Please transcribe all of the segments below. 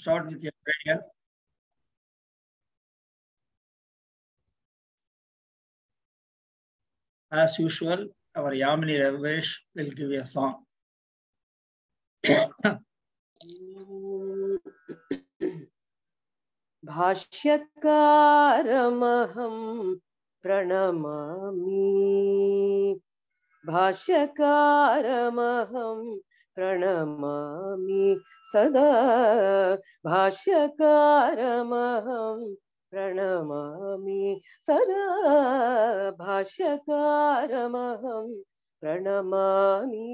start with your prayer. As usual, our Yamini Ravesh will give you a song. भाष्यकारमहं प्रणमामि भाष्यकारमहं प्रणमामि सदा भाष्यकारमहं प्रणमामि सदा भाष्यकारमहं प्रणमामि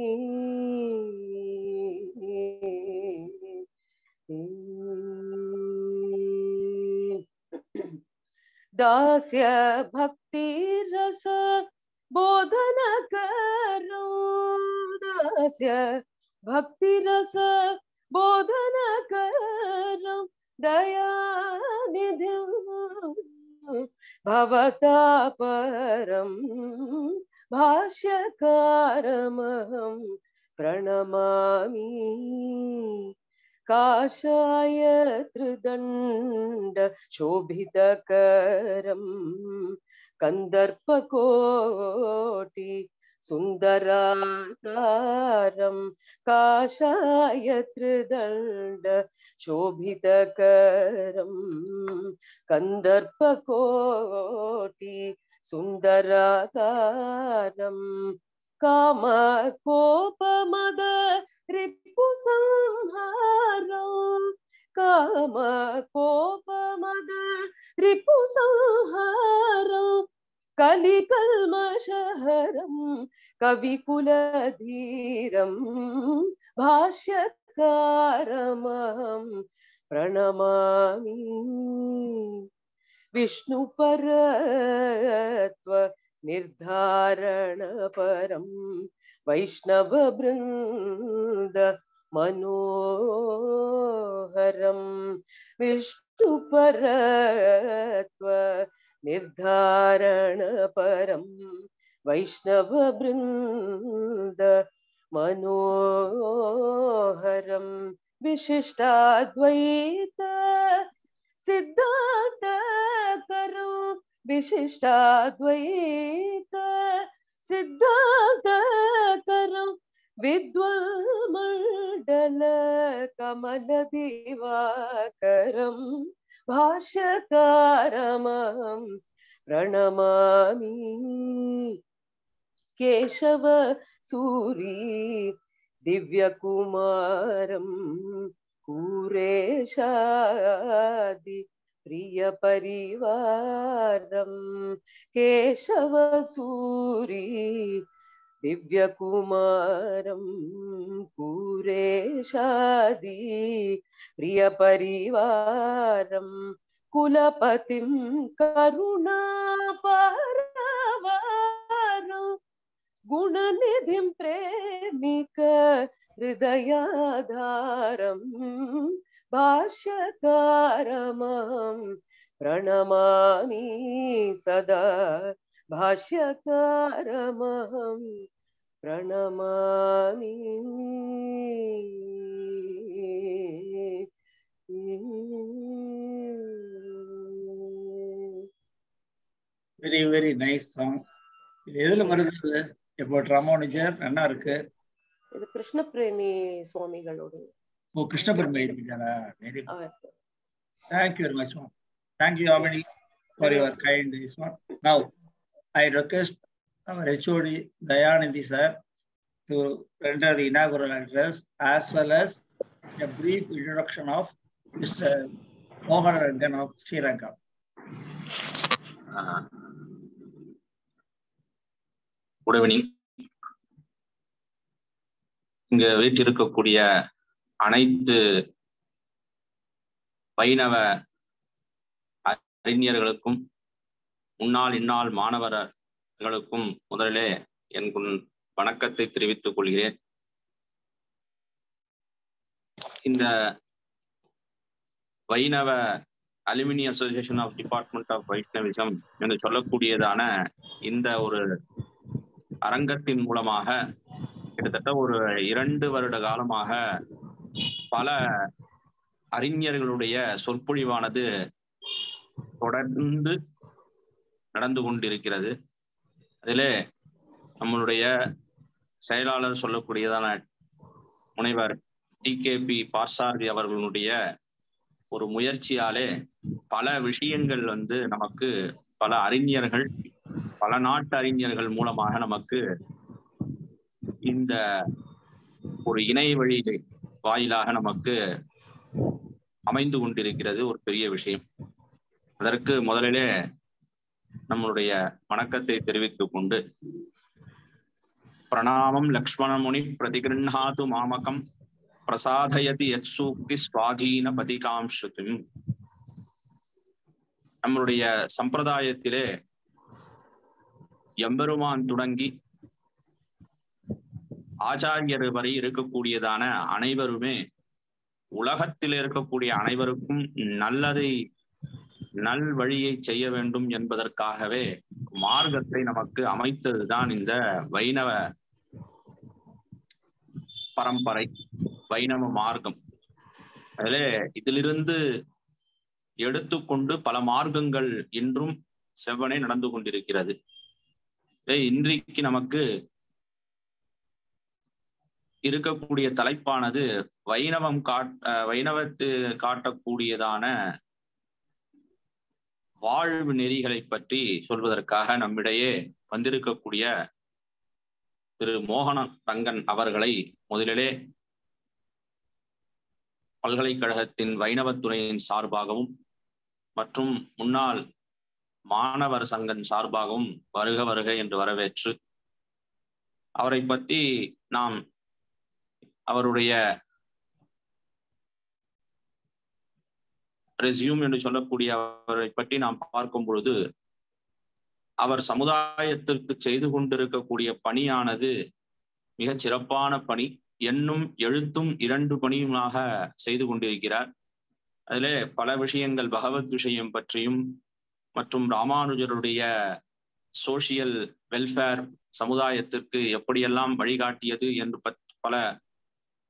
दास्य भक्तिरस बोधनकरो दास्य भक्तिरस बोधनकरो दयानिधिं भवतापरं भाष्यकारमहं प्रणमामि काषाय त्रिदण्ड शोभितकरं कंदर्पकोटि सुन्दराकारं काषाय त्रिदण्ड शोभितकरं कंदर्पकोटि सुन्दराकारं कामकोपमद रिपुसंहारं कामकोपमद रिपुसंहारं कलिकल्मषहरं कविकुलधीरं भाष्यकारमहं प्रणमामि विष्णुपरत्व निर्धारणपरं वैष्णववृन्द मनोहरं विष्णुपरत्व निर्धारणपरं वैष्णववृन्द मनोहरं विशिष्टाद्वैत सिद्धान्तकरं विशिष्टाद्वैत सिद्धान्तकरं विद्वन्मण्डल कमलदिवाकरं भाष्यकारमहं प्रणमामि केशव सूरी दिव्यकुमारं कुरेशादि प्रियपरिवारं केशवसूरी दिव्यकुमारं कुरेशादि प्रियपरिवारं कुलपतिं करुणापरवारं गुणनिधिं प्रेमिक हृदयाधारं भाष्यकारमहं प्रणमामि सदा भाष्यकारमहं प्रणमामि very very nice song. இது எதுல வருது? about ராமானுஜர் நல்லா இருக்கு. இது கிருஷ்ண பிரேமி சுவாமிகளோட. ஓ Krishna Premi எழுதிட்டாரா? very good. Thank you very much. Thank you Amini for your kind this one. Now I request our HOD Dayanidhi sir to render the inaugural address as well as a brief introduction of Mr. Mohanarangan of Srirangam. Good evening. இங்க வீட்டிருக்கக்கூடிய அனைத்து வைணவ அறிஞர்களுக்கும் முன்னாள் இந்நாள் மாணவர்களுக்கும் முதலிலே என் வணக்கத்தை தெரிவித்துக் கொள்கிறேன். இந்த வைணவ alumni association of department of Vaishnavism என்று சொல்லக்கூடியதான இந்த ஒரு அரங்கத்தின் மூலமாக கிட்டத்தட்ட ஒரு 2 வருட காலமாக பல அறிஞர்களுடைய சொற்பொழிவானது தொடர்ந்து நடந்து கொண்டிருக்கிறது. அதிலே நம்மளுடைய செயலாளர் சொல்லக்கூடியதான முனைவர் டிகேபி பார்சாரதி அவர்களுடைய ஒரு முயற்சியாலே பல விஷயங்கள் நமக்கு பல அறிஞர்கள், பல நாட்டு அறிஞர்கள் மூலமாக நமக்கு இந்த ஒரு இணைய வழி வாயிலாக நமக்கு அமைந்து கொண்டிருக்கிறது. ஒரு பெரிய விஷயம். அதற்கு முதலிலே நம்மளுடைய வணக்கத்தை தெரிவித்துக் கொண்டு, பிரணாமம் லக்ஷ்மணமுனி பிரதிகிருண்ணாது மாமகம் பிரசாதயதி யத் சூக்தி ஸ்வாதீன பதிகாம் ஸ்ருதிம். நம்மளுடைய சம்பிரதாயத்திலே எம்பெருமான் தொடங்கி ஆச்சாரியர் வரை இருக்கக்கூடியதான அனைவருமே உலகத்தில் இருக்கக்கூடிய அனைவருக்கும் நல்லதை நல் வழியை செய்ய வேண்டும் என்பதற்காகவே மார்க்கத்தை நமக்கு அமைத்ததுதான் இந்த வைணவ பரம்பரை, வைணவ மார்க்கம். அதிலே இதிலிருந்து எடுத்துக்கொண்டு பல மார்க்கங்கள் இன்றும் செவ்வனே நடந்து கொண்டிருக்கிறது. இன்றைக்கு நமக்கு இருக்கக்கூடிய தலைப்பானது வைணவத்து காட்டக்கூடியதான வாழ்வு நெறிகளை பற்றி சொல்வதற்காக நம்மிடையே வந்திருக்கக்கூடிய திரு மோகனரங்கன் அவர்களை முதலிலே பல்கலைக்கழகத்தின் வைணவத்துறையின் சார்பாகவும் மற்றும் முன்னாள் மாணவர் சங்கம் சார்பாகவும் வருக வருக என்று வரவேற்று, அவரை பற்றி நாம் அவருடைய ரெஸ்யூம் என்று சொல்லக்கூடிய அவரை பற்றி நாம் பார்க்கும் பொழுது, அவர் சமுதாயத்திற்கு செய்து கொண்டிருக்கக்கூடிய பணியானது மிகச் சிறப்பான பணி. எண்ணும் எழுத்தும் 2 பணியுமாக செய்து கொண்டிருக்கிறார். அதிலே பல விஷயங்கள் பகவத் விஷயம் பற்றியும் மற்றும் ராமானுஜருடைய சோசியல் வெல்ஃபேர் சமுதாயத்திற்கு எப்படியெல்லாம் வழிகாட்டியது என்று பல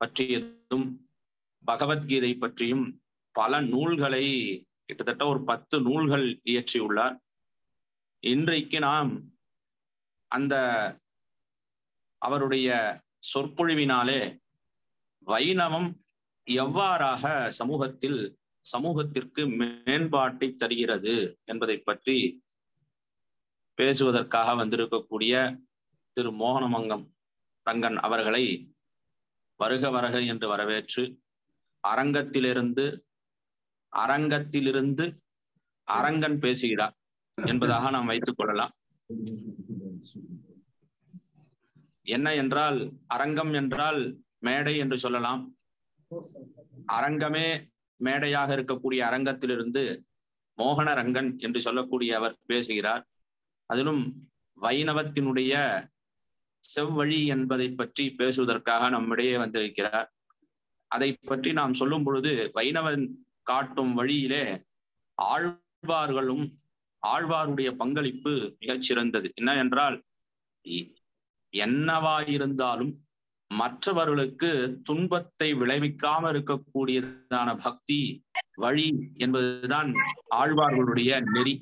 பற்றியதும், பகவத்கீதை பற்றியும் பல நூல்களை, கிட்டத்தட்ட ஒரு 10 நூல்கள் இயற்றியுள்ளார். இன்றைக்கு நாம் அந்த அவருடைய சொற்பொழிவினாலே வைணவம் எவ்வாறாக சமூகத்திற்கு மேம்பாட்டை தருகிறது என்பதை பற்றி பேசுவதற்காக வந்திருக்கக்கூடிய திரு மோகனரங்கன் அவர்களை வருக வருக என்று வரவேற்று, அரங்கத்திலிருந்து அரங்கன் பேசுகிறார் என்பதாக நாம் வைத்துக் கொள்ளலாம். என்ன என்றால், அரங்கம் என்றால் மேடை என்று சொல்லலாம். அரங்கமே மேடையாக இருக்கக்கூடிய அரங்கத்திலிருந்து மோகனரங்கன் என்று சொல்லக்கூடிய அவர் பேசுகிறார். அதிலும் வைணவத்தினுடைய செவ்வழி என்பதை பற்றி பேசுவதற்காக நம்மிடையே வந்திருக்கிறார். அதை பற்றி நாம் சொல்லும் பொழுது, வைணவன் காட்டும் வழியிலே ஆழ்வாருடைய பங்களிப்பு மிகச் சிறந்தது. என்ன என்றால், என்னவாயிருந்தாலும் மற்றவர்களுக்கு துன்பத்தை விளைவிக்காம இருக்கக்கூடியதான பக்தி வழி என்பதுதான் ஆழ்வார்களுடைய நெறி.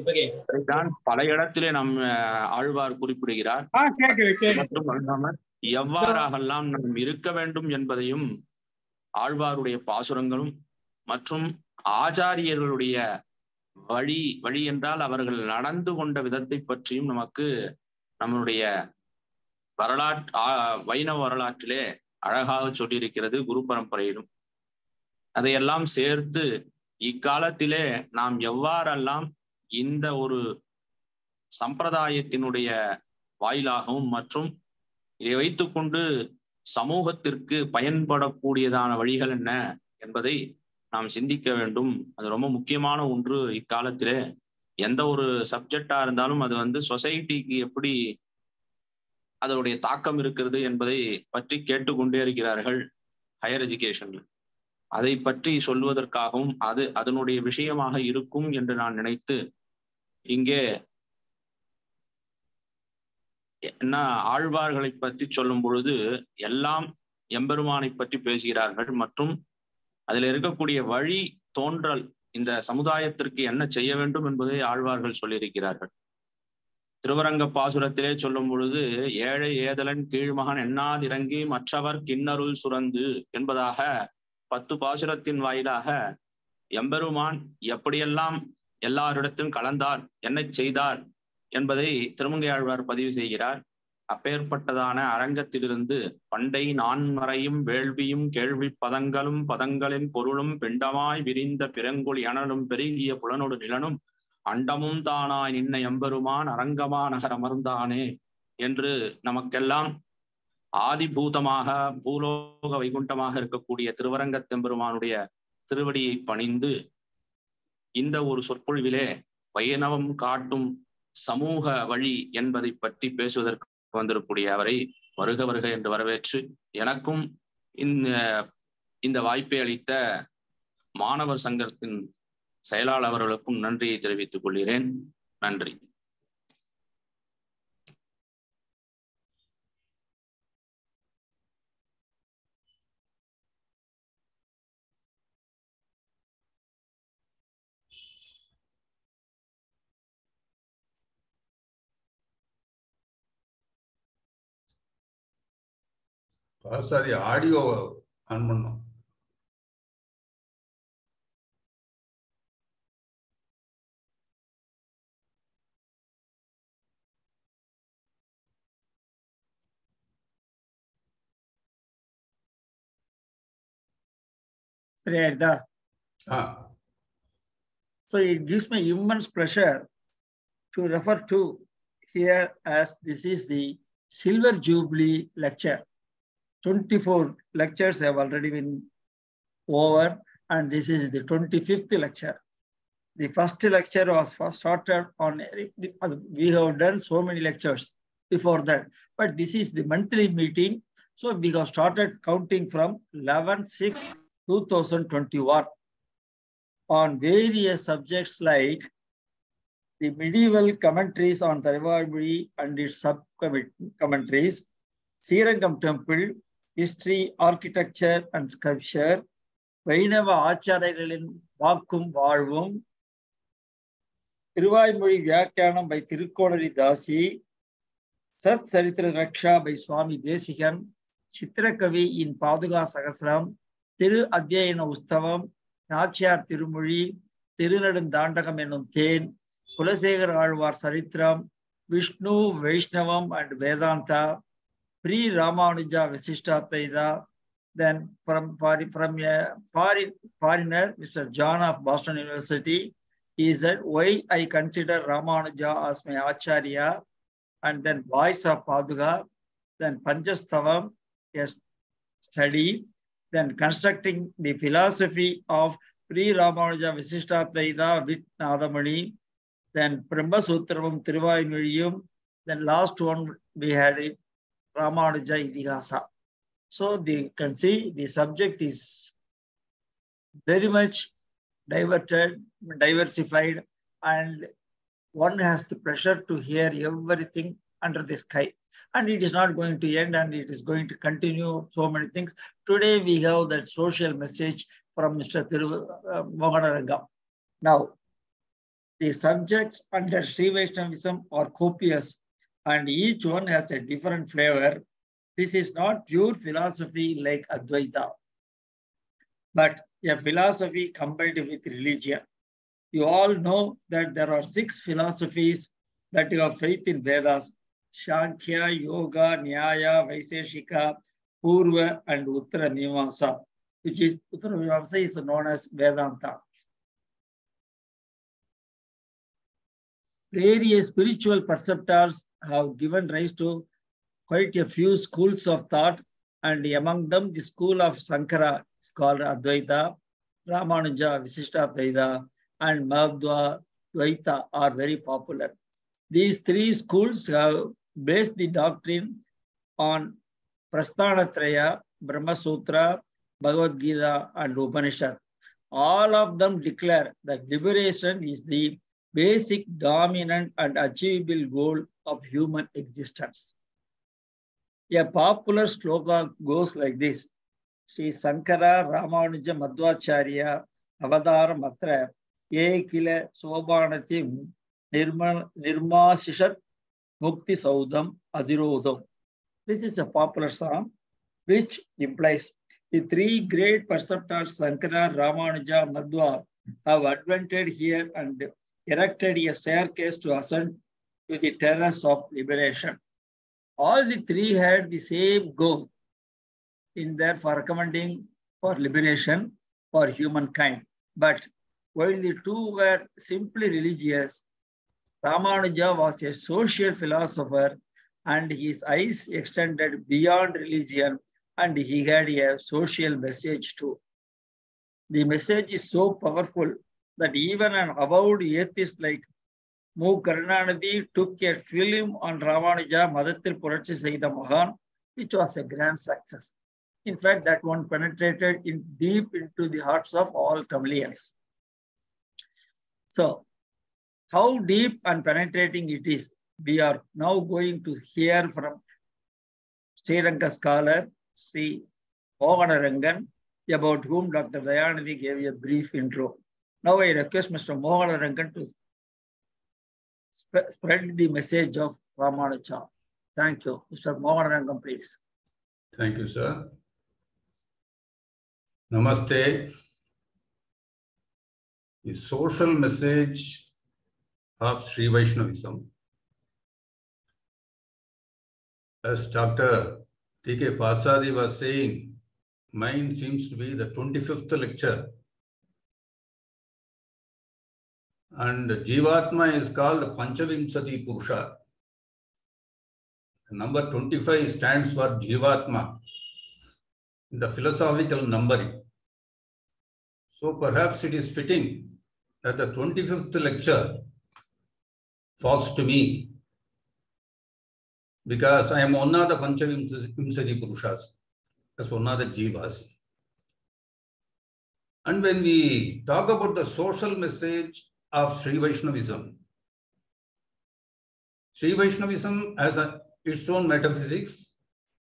இதைத்தான் பல இடத்திலே நம் ஆழ்வார் குறிப்பிடுகிறார். மட்டுமல்லாமல் எவ்வாறாகலாம் நாம் இருக்க வேண்டும் என்பதையும் ஆழ்வாருடைய பாசுரங்களும் மற்றும் ஆச்சாரியர்களுடைய வழி என்றால் அவர்கள் நடந்து கொண்ட விதத்தை பற்றியும் நமக்கு நம்மளுடைய வைணவ வரலாற்றிலே அழகாக சொல்லியிருக்கிறது, குரு பரம்பரையிலும். அதையெல்லாம் சேர்த்து இக்காலத்திலே நாம் எவ்வாறெல்லாம் இந்த ஒரு சம்பிரதாயத்தினுடைய வாயிலாகவும் மற்றும் இதை வைத்துக்கொண்டு சமூகத்திற்கு பயன்படக்கூடியதான வழிகள் என்ன என்பதை நாம் சிந்திக்க வேண்டும். அது ரொம்ப முக்கியமான ஒன்று. இக்காலத்திலே எந்த ஒரு சப்ஜெக்டா இருந்தாலும் அது சொசைட்டிக்கு எப்படி அதனுடைய தாக்கம் இருக்கிறது என்பதை பற்றி கேட்டுக்கொண்டே இருக்கிறார்கள் ஹையர் எஜுகேஷன்ல. அதை பற்றி சொல்வதற்காகவும் அதனுடைய விஷயமாக இருக்கும் என்று நான் நினைத்து இங்கே என்ன ஆழ்வார்களை பற்றி சொல்லும் பொழுது எல்லாம் எம்பெருமானை பற்றி பேசுகிறார்கள் மற்றும் அதில் இருக்கக்கூடிய வழி தோன்றல், இந்த சமுதாயத்திற்கு என்ன செய்ய வேண்டும் என்பதை ஆழ்வார்கள் சொல்லியிருக்கிறார்கள். திருவரங்க பாசுரத்திலே சொல்லும் பொழுது, ஏழை ஏதலன் கீழ்மகன் எண்ணாதிறங்கி மற்றவர் கிண்ணருள் சுரந்து என்பதாக 10 பாசுரத்தின் வாயிலாக எம்பெருமான் எப்படியெல்லாம் எல்லாரிடத்திலும் கலந்தார், என்ன செய்தார் என்பதை திருமங்கையாழ்வார் பதிவு செய்கிறார். அப்பேற்பட்டதான அரங்கத்திலிருந்து பண்டை நான்மறையும் வேள்வியும் கேள்வி பதங்களும் பதங்களின் பொருளும் பிண்டமாய் விரிந்த பிறங்கொழி அனலும் பெருகிய புலனொடு நிலனும் அண்டமும் தானாய் நின்ன எம்பெருமான் அரங்கமா நகர் அமர்ந்தானே என்று நமக்கெல்லாம் ஆதிபூதமாக பூலோக வைகுண்டமாக இருக்கக்கூடிய திருவரங்கத்தெம்பெருமானுடைய திருவடியை பணிந்து இந்த ஒரு சொற்பொழிவிலே வைணவம் காட்டும் சமூக வழி என்பதை பற்றி பேசுவதற்கு வந்திருக்கூடிய அவரை வருக வருக என்று வரவேற்று, எனக்கும் இந்த வாய்ப்பை அளித்த மாணவர் சங்கத்தின் செயலாளர் அவர்களுக்கும் நன்றியை தெரிவித்துக் கொள்கிறேன். நன்றி. சரி, ஆடியோ ஆன் பண்ணோம். So it gives me immense pleasure to refer to here as this is the Silver Jubilee lecture. 24 lectures have already been over, and this is the 25th lecture. The first lecture was first started on, we have done so many lectures before that, but this is the monthly meeting. So we have started counting from 11/6/2021 on various subjects like the medieval commentaries on Tharivazhmozhi and its sub-commentaries, Srirangam Temple, history, architecture and sculpture, Vaishnava Acharyagalin Vaakkum Vaalvum, Thiruvazhmozhi Vyakyanam by Tirukkodari Dasi, Sat Saritra Raksha by Swami Desikan, Chitrakavi in Paduka Sahasram, Thiru Adhyayana Ustavam, Nachiyar Tirumozhi, Tirunadum Dandakam Enum Then, Kulasekara Alvar Saritram, Vishnu, Vaishnavam and Vedanta, Pre-Ramanuja Visishtadvaita. Then from a foreigner, Mr. John of Boston University, he said, why I consider Ramanuja as my Acharya, and then Voice of Paduka, then Panchastavam, yes, study, then constructing the philosophy of Pre-Ramanuja Visishtadvaita with Nadamani, then Brahma Sutramam Tiruvazhmozhiyum, then last one we had it, Ramanuja Idihasa. So you can see the subject is very much diversified, and one has the pleasure to hear everything under the sky. And it is not going to end, and it is going to continue so many things. Today we have that social message from Mr. Mohanarangan. Now, the subjects under Sri Vaishnavism are copious, and each one has a different flavor. This is not pure philosophy like Advaita, but a philosophy combined with religion. You all know that there are 6 philosophies that have faith in Vedas: Sankhya, Yoga, Nyaya, Vaiseshika, Purva, and Uttara Mimamsa, which is Uttara Mimamsa is known as Vedanta. Various spiritual perceptors have given rise to quite a few schools of thought, and among them the school of Sankara is called Advaita, Ramanuja Visishtadvaita, and Madhva Dvaita are very popular. These 3 schools have based the doctrine on Prasthanatraya, Brahma Sutra, Bhagavad Gita, and Upanishad. All of them declare that liberation is the basic, dominant, and achievable goal of human existence. A popular sloka goes like this: Sri Sankara Ramanuja Madhvacharya Avadara Matra Ekila Sobanati Nirmasishat Mukti Saudam Adirodam. This is a popular song which implies the three great perceptors Sankara, Ramanuja, Madhva have advented here and erected a staircase to ascend to the terrace of liberation. All the three had the same goal in there for recommending for liberation for humankind. But while the two were simply religious, Ramanuja was a social philosopher and his eyes extended beyond religion and he had a social message too. The message is so powerful that even an avowed atheist like Mu Karunanidhi took a film on Ramanuja, Madathil Purachi Sayyida Mahan, which was a grand success. In fact, that one penetrated deep into the hearts of all Tamilians. So, how deep and penetrating it is, we are now going to hear from Sriranga scholar, Sri Mohanarangan, about whom Dr. Dayanidhi gave a brief intro. Now I request Mr. Mohanarangan to spread the message of Ramanuja. Thank you. Mr. Mohanarangan, please. Thank you, sir. Namaste. The social message of Sri Vaishnavism. As Dr. T.K. Pasadi was saying, mine seems to be the 25th lecture. And Jivatma is called Panchavimsati Purusha. Number 25 stands for Jivatma, the philosophical numbering. So perhaps it is fitting that the 25th lecture falls to me because I am one of the Panchavimsati Purushas, as one of the Jivas. And when we talk about the social message of Sri Vaishnavism, Sri Vaishnavism has its own metaphysics,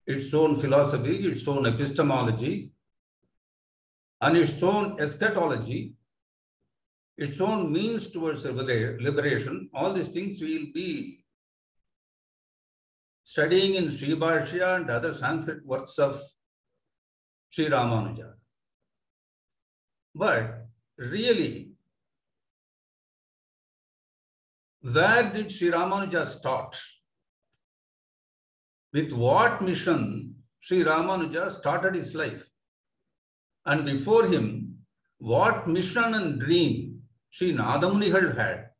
its own philosophy, its own epistemology, and its own eschatology, its own means towards liberation. All these things we will be studying in Sri Bhashya and other Sanskrit works of Sri Ramanuja. But really, where did Sri Ramanuja start? With what mission Sri Ramanuja started his life? And before him, what mission and dream Sri Nadamunihal had?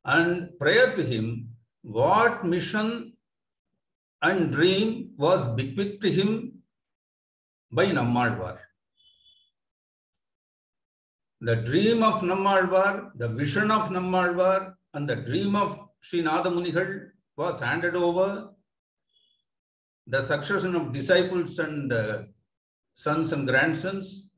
And prior to him, what mission and dream was bequeathed to him by Nammalvar? The dream of Nammalvar, the vision of Nammalvar, and the dream of Sri Nadamunihal was handed over. The succession of disciples and sons and grandsons.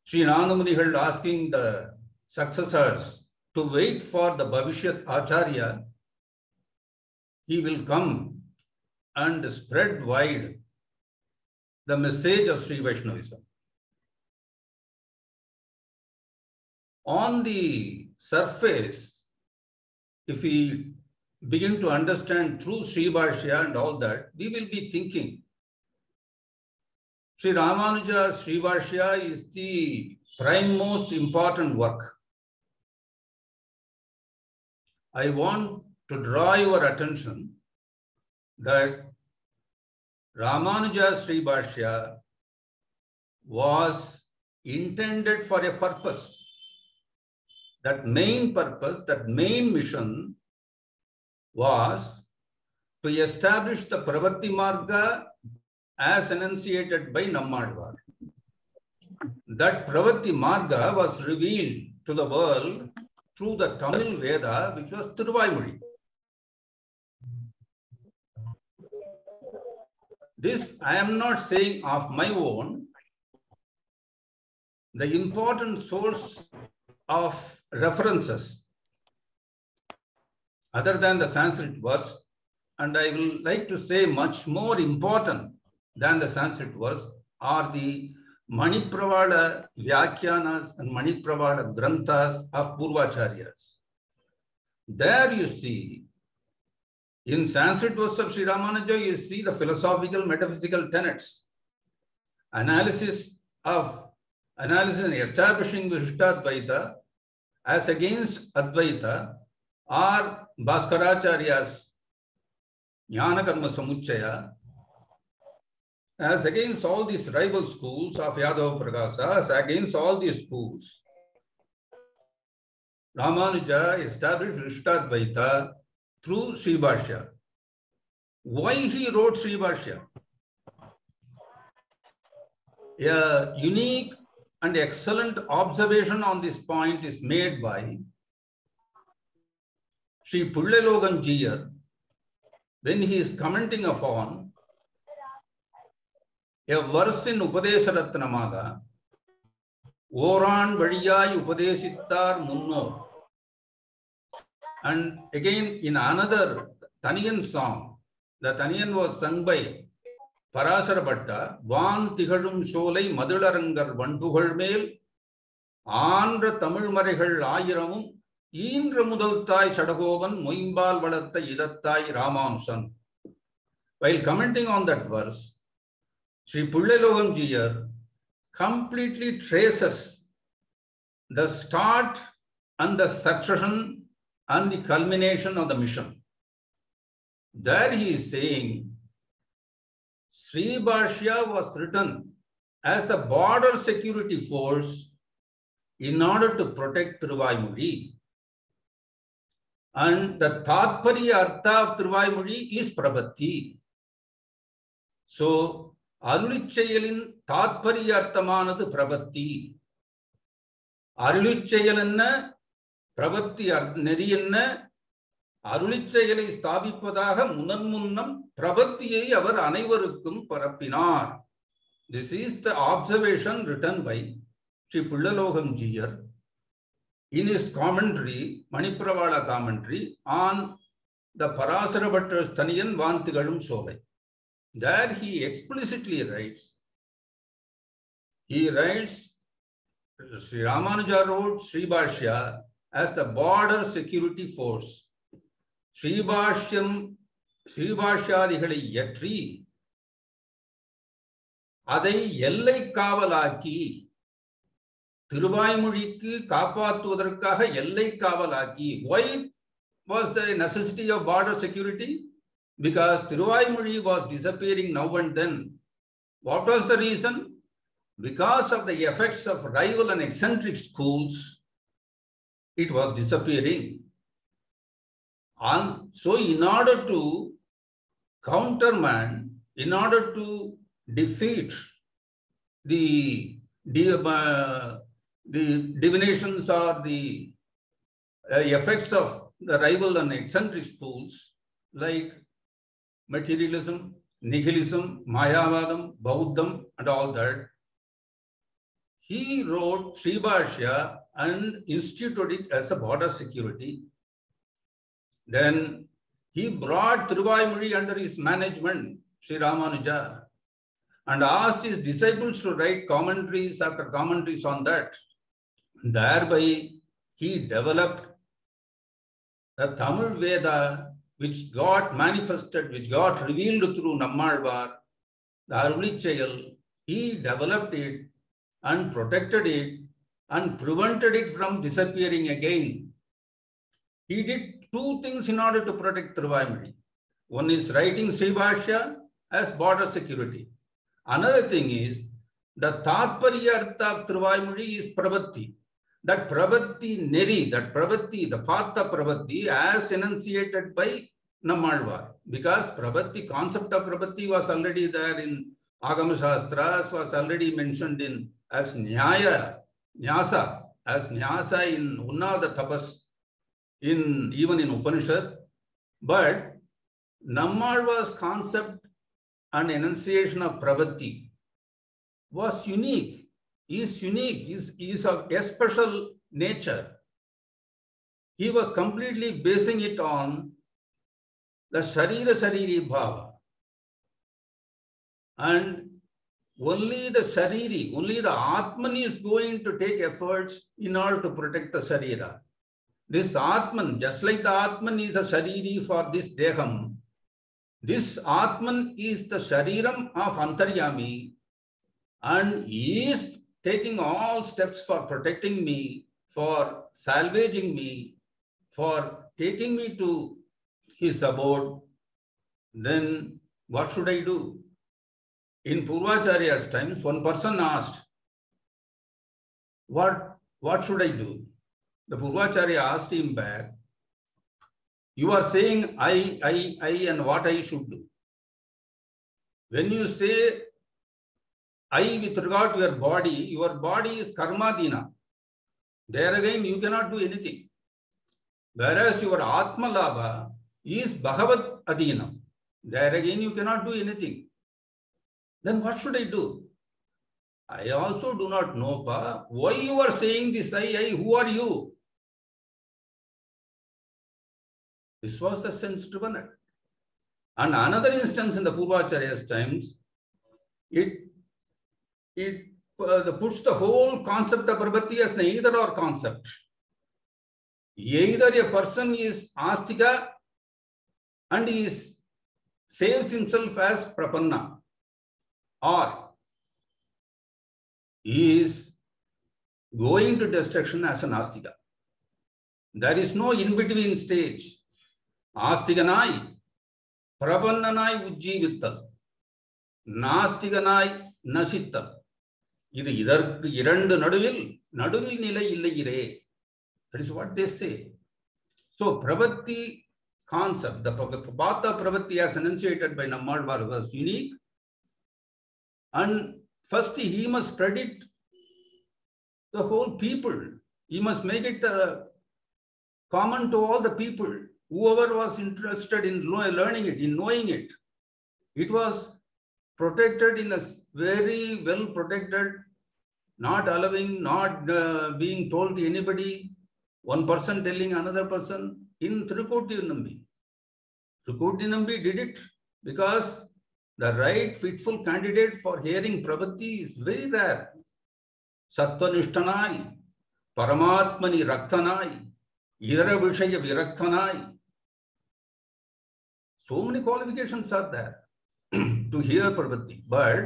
Sri Nadamunihal asking the successors to wait for the Bhavishyat Acharya. He will come and spread wide the message of Sri Vaishnavism. On the surface, if we begin to understand through Sri Bhashya and all that, we will be thinking Sri Ramanuja's Sri Bhashya is the prime most important work. I want to draw your attention that Ramanuja's Sri Bhashya was intended for a purpose. That main purpose, that main mission was to establish the Pravatti Marga as enunciated by Nammalvar. That Pravatti Marga was revealed to the world through the Tamil Veda, which was Thiruvaimozhi. This I am not saying of my own. The important source of references other than the Sanskrit verse, and I will like to say much more important than the Sanskrit verse are the Manipravada Vyakhyanas and Manipravada Granthas of Purvacharyas. There you see, in Sanskrit verse of Sri Ramanuja, you see the philosophical, metaphysical tenets, analysis and establishing Vishishtadvaita as against Advaita are Bhaskaracharya's Jnana Karma Samuchaya, as against all these rival schools of Yadava Prakasa, as against all these schools. Ramanuja established Vishishtadvaita through Sri Bhashya. Why he wrote Sri Bhashya? A unique and excellent observation on this point is made by Sri Pullalogan Jiyar when he is commenting upon a verse in Upadesharatnamaga, Oran Vadiyai Upadesittar Munnor. And again in another Taniyan song, the Taniyan was sung by Parasara Bhatta, Van Tigalum Sholai Madularangar Vantugal Mel, Andra Tamil Marigal Ayiramum, Indra Mudaltai Shadagovan, Moimbal Valatta Idattai Ramanusan. While commenting on that verse, Sri Pullalogan Jiyar completely traces the start and the succession and the culmination of the mission. There he is saying, Sri Bhashya was written as the border security force in order to protect Thiruvaimozhi. And the Tatparya Artha of Thiruvaimozhi is Prabhati. So, Arulichayalin Tatparya Arthamanadu Prabhati. Arulichayalanna Prabhati Neriyanna Arulichayalai Sthabipadaga Munanmunnam Prabhatiyai Avar Anaivarukkum Parappinar. This is the observation written by Sri Pullalogan Jiyar in his commentary, Manipravada commentary on the Parasara Bhatta's Taniyan Vantigalum Sholai. There he explicitly writes, Sri Ramanuja wrote Sri Bhashya as the border security force. Sri Bhashyadiகளை yatri, அதை எல்லை காவலாக்கி Thiruvaimozhikku காப்பாற்றுவதற்காக எல்லை காவலாக்கி. Why was the necessity of border security? Because Thiruvaimozhi was disappearing now and then. What was the reason? Because of the effects of rival and eccentric schools, it was disappearing. And so in order to countermand, in order to defeat the divinations or the effects of the rival and eccentric schools like materialism, nihilism, Mayavadam, Bauddham and all that, he wrote Sri Bhashya and instituted it as a border security. Then he brought Thiruvaimozhi under his management, Sri Ramanuja, and asked his disciples to write commentaries after commentaries on that. Thereby, he developed the Tamil Veda, which got manifested, which got revealed through Nammalvar, the Arulichayal. He developed it and protected it and prevented it from disappearing again. He did two things in order to protect Thiruvaimozhi. One is writing Sri Bhashya as border security. Another thing is the Tatparya Artha of Thiruvaimozhi is Prabhati. That Prabhati Neri, that Prabhati, the path of Prabhati as enunciated by Nammalvar. Because Prabhati, concept of Prabhati was already there in Agama Shastras, was already mentioned in as Nyaya, Nyasa, as Nyasa in Unna the Tapas, even in Upanishad. But Nammalvar's concept and enunciation of Prabhati was unique. Is unique, is of a special nature. He was completely basing it on the Sharira Sariri Bhava. And only the Shariri, only the Atman is going to take efforts in order to protect the Sharira. This Atman, just like the Atman is the Shariri for this Deham, this Atman is the Shariram of Antaryami, and he is taking all steps for protecting me, for salvaging me, for taking me to his abode. Then what should I do? In Purvacharya's times, one person asked, what should I do? The Purvacharya asked him back, you are saying I, and what I should do. When you say I with regard to your body is karmadina. There again, you cannot do anything. Whereas your Atma Labha is Bhagavad Adhinam. There again, you cannot do anything. Then what should I do? I also do not know, Pa. Why you are saying this I, who are you? This was the sense driven. And another instance in the Purvacharya's times, it puts the whole concept of Prabhati as an either or concept. Either a person is Astika and he saves himself as Prapanna, or he is going to destruction as an Astika. There is no in-between stage. Astiganai, Prapannanai Ujjivittal, Nastiganai Nasittal. இது இதற்கு இரண்டு நடுவில் நிலை இல்லையிரே. That is what they say. So Prabhati concept, the Patha Prabhati as enunciated by Nammalvar was unique. And first he must spread it the whole people. He must make it common to all the people. Whoever was interested in learning it, in knowing it. It was protected in a very well protected, not allowing, not being told to anybody, one person telling another person in Thirukotinambi. Thirukotinambi did it because the right fitful candidate for hearing Prabhati is very rare. Sattvanishtanai, Paramatmani Rakthanai, Idara Vishaya Viraktanai. So many qualifications are there to hear Prabhati. But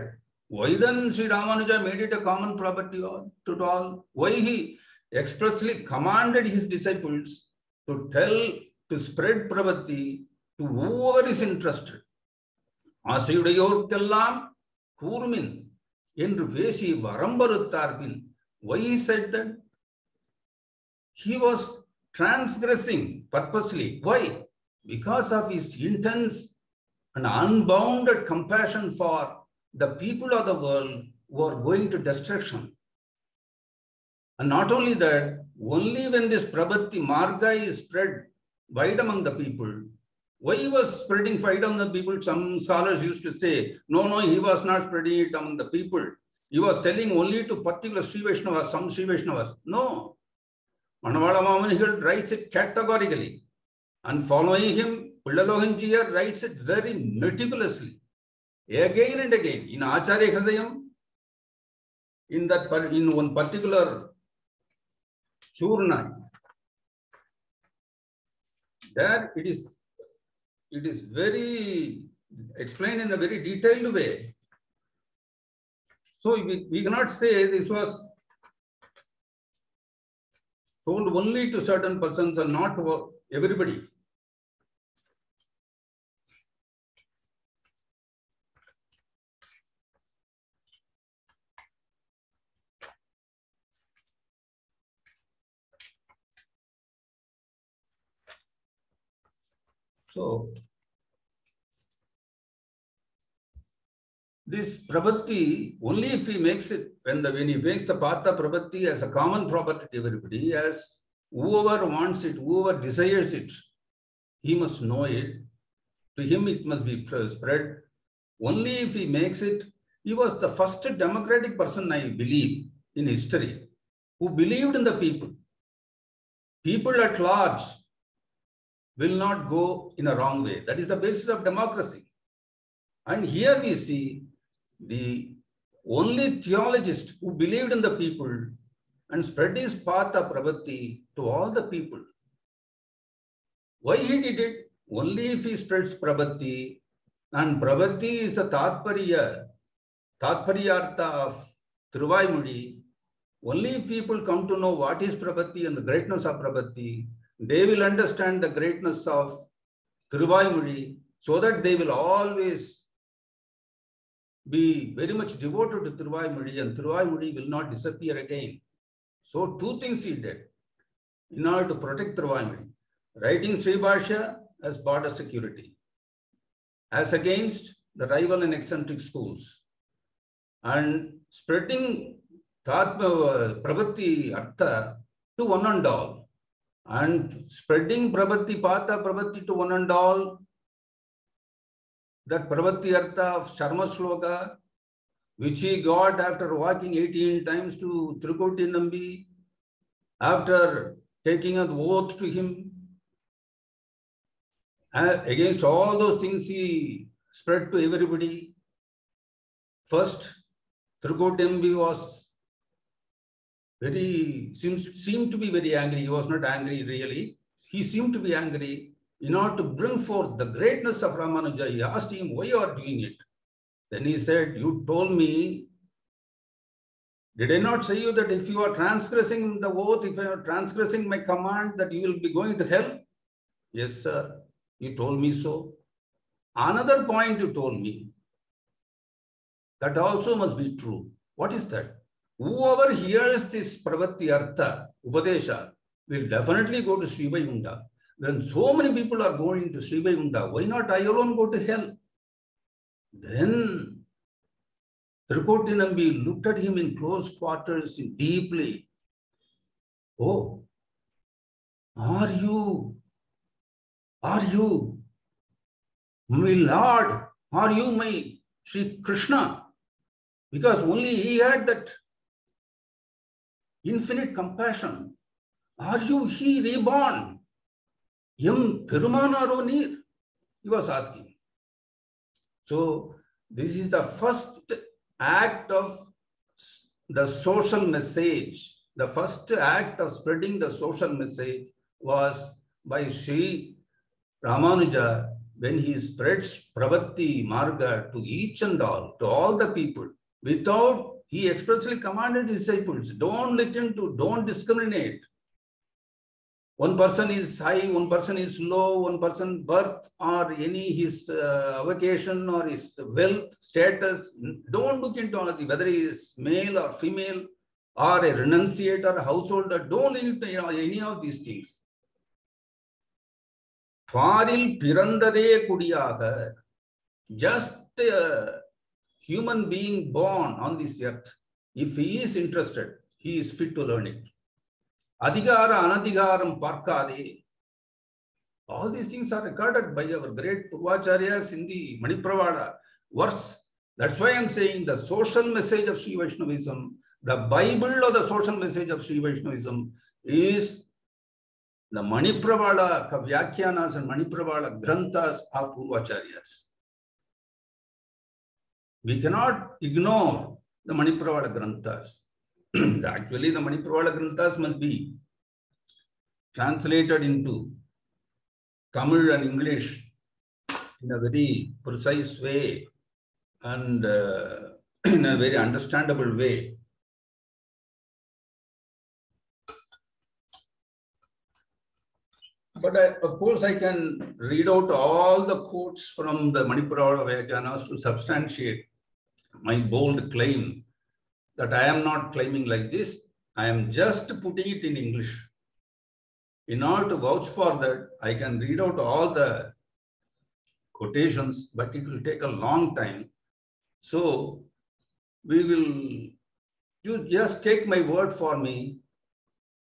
why then Sri Ramanuja made it a common property to all? Why he expressly commanded his disciples to spread Prabhati to whoever is interested. Asayudayorkellam Kurmin Endru Vesi Varambarutarbin. Why he said that? He was transgressing purposely. Why? Because of his intense and unbounded compassion for the people of the world who are going to destruction. And not only that, only when this Prabhati Marga is spread wide among the people. Why he was spreading wide among the people? Some scholars used to say, no, he was not spreading it among the people. He was telling only to particular Sri Vaishnavas, some Sri Vaishnavas. No. Manavada Mamanigal writes it categorically. And following him, Pillalohanjiya writes it very meticulously. Again and again, in Acharya Hridayam, in one particular Churna, there it is very explained in a very detailed way. So we cannot say this was told only to certain persons and not to everybody. So this Prabhati, only if he makes it, when he makes the Patha Prabhati as a common property to everybody, as whoever wants it, whoever desires it, he must know it. To him it must be spread. Only if he makes it. He was the first democratic person, I believe, in history, who believed in the people. People at large will not go in a wrong way. That is the basis of democracy. And here we see the only theologist who believed in the people and spread his path of Prabhati to all the people. Why he did it? Only if he spreads Prabhati, and Prabhati is the Tatparyartha of Thiruvaimozhi. Only if people come to know what is Prabhati and the greatness of Prabhati, they will understand the greatness of Thiruvaimozhi, so that they will always be very much devoted to Thiruvaimozhi, and Thiruvaimozhi will not disappear again. So two things he did in order to protect Thiruvaimozhi. Writing Sri Bhashya as border security, as against the rival and eccentric schools, and spreading Prabhati Artha to one and all, and spreading Prabhati Pata Prabhati to one and all, that Prabhati Artha of Sharma Shloka, which he got after walking 18 times to Trikoti Nambi, after taking an oath to him. Against all those things he spread to everybody. First, Trikoti Nambi was seemed to be very angry. He was not angry really. He seemed to be angry. In order to bring forth the greatness of Ramanuja, he asked him, why you are doing it? Then he said, you told me, did I not say you that if you are transgressing the oath, if you are transgressing my command, that you will be going to hell? Yes, sir. You told me so. Another point you told me, that also must be true. What is that? Whoever hears this Prabhati Artha, Upadesha, will definitely go to Sri Vaikuntha. When so many people are going to Sri Vaikuntha, why not I alone go to hell? Then Trikoti Nambi looked at him in close quarters deeply. Oh, are you my Lord? Are you my Sri Krishna? Because only he had that infinite compassion. Are you he reborn? Yam Perumanaro Neer? He was asking. So this is the first act of the social message. The first act of spreading the social message was by Sri Ramanuja, when he spreads Prabhati Marga to each and all, to all the people, without, he expressly commanded his disciples, don't discriminate. One person is high, one person is low, one person birth or any his vocation or his wealth, status. Don't look into all of the, whether he is male or female or a renunciate or a householder. Don't look into any of these things. Faril pirandade kudiyaga, just a human being born on this earth, if he is interested, he is fit to learn it. Adhigara anadhigaram parkade. All these things are recorded by our great Purvacharyas in the Manipravada verse. That's why I'm saying the social message of Sri Vaishnavism, the Bible of the social message of Sri Vaishnavism is the Manipravada Kavyakyanas and Manipravada Granthas of Purvacharyas. We cannot ignore the Manipravada Granthas. Actually, the Manipravada Granthas must be translated into Tamil and English in a very precise way and in a very understandable way. But of course, I can read out all the quotes from the Manipravada Vyakyanas to substantiate my bold claim that I am not claiming like this. I am just putting it in English. In order to vouch for that, I can read out all the quotations, but it will take a long time. So you just take my word for me,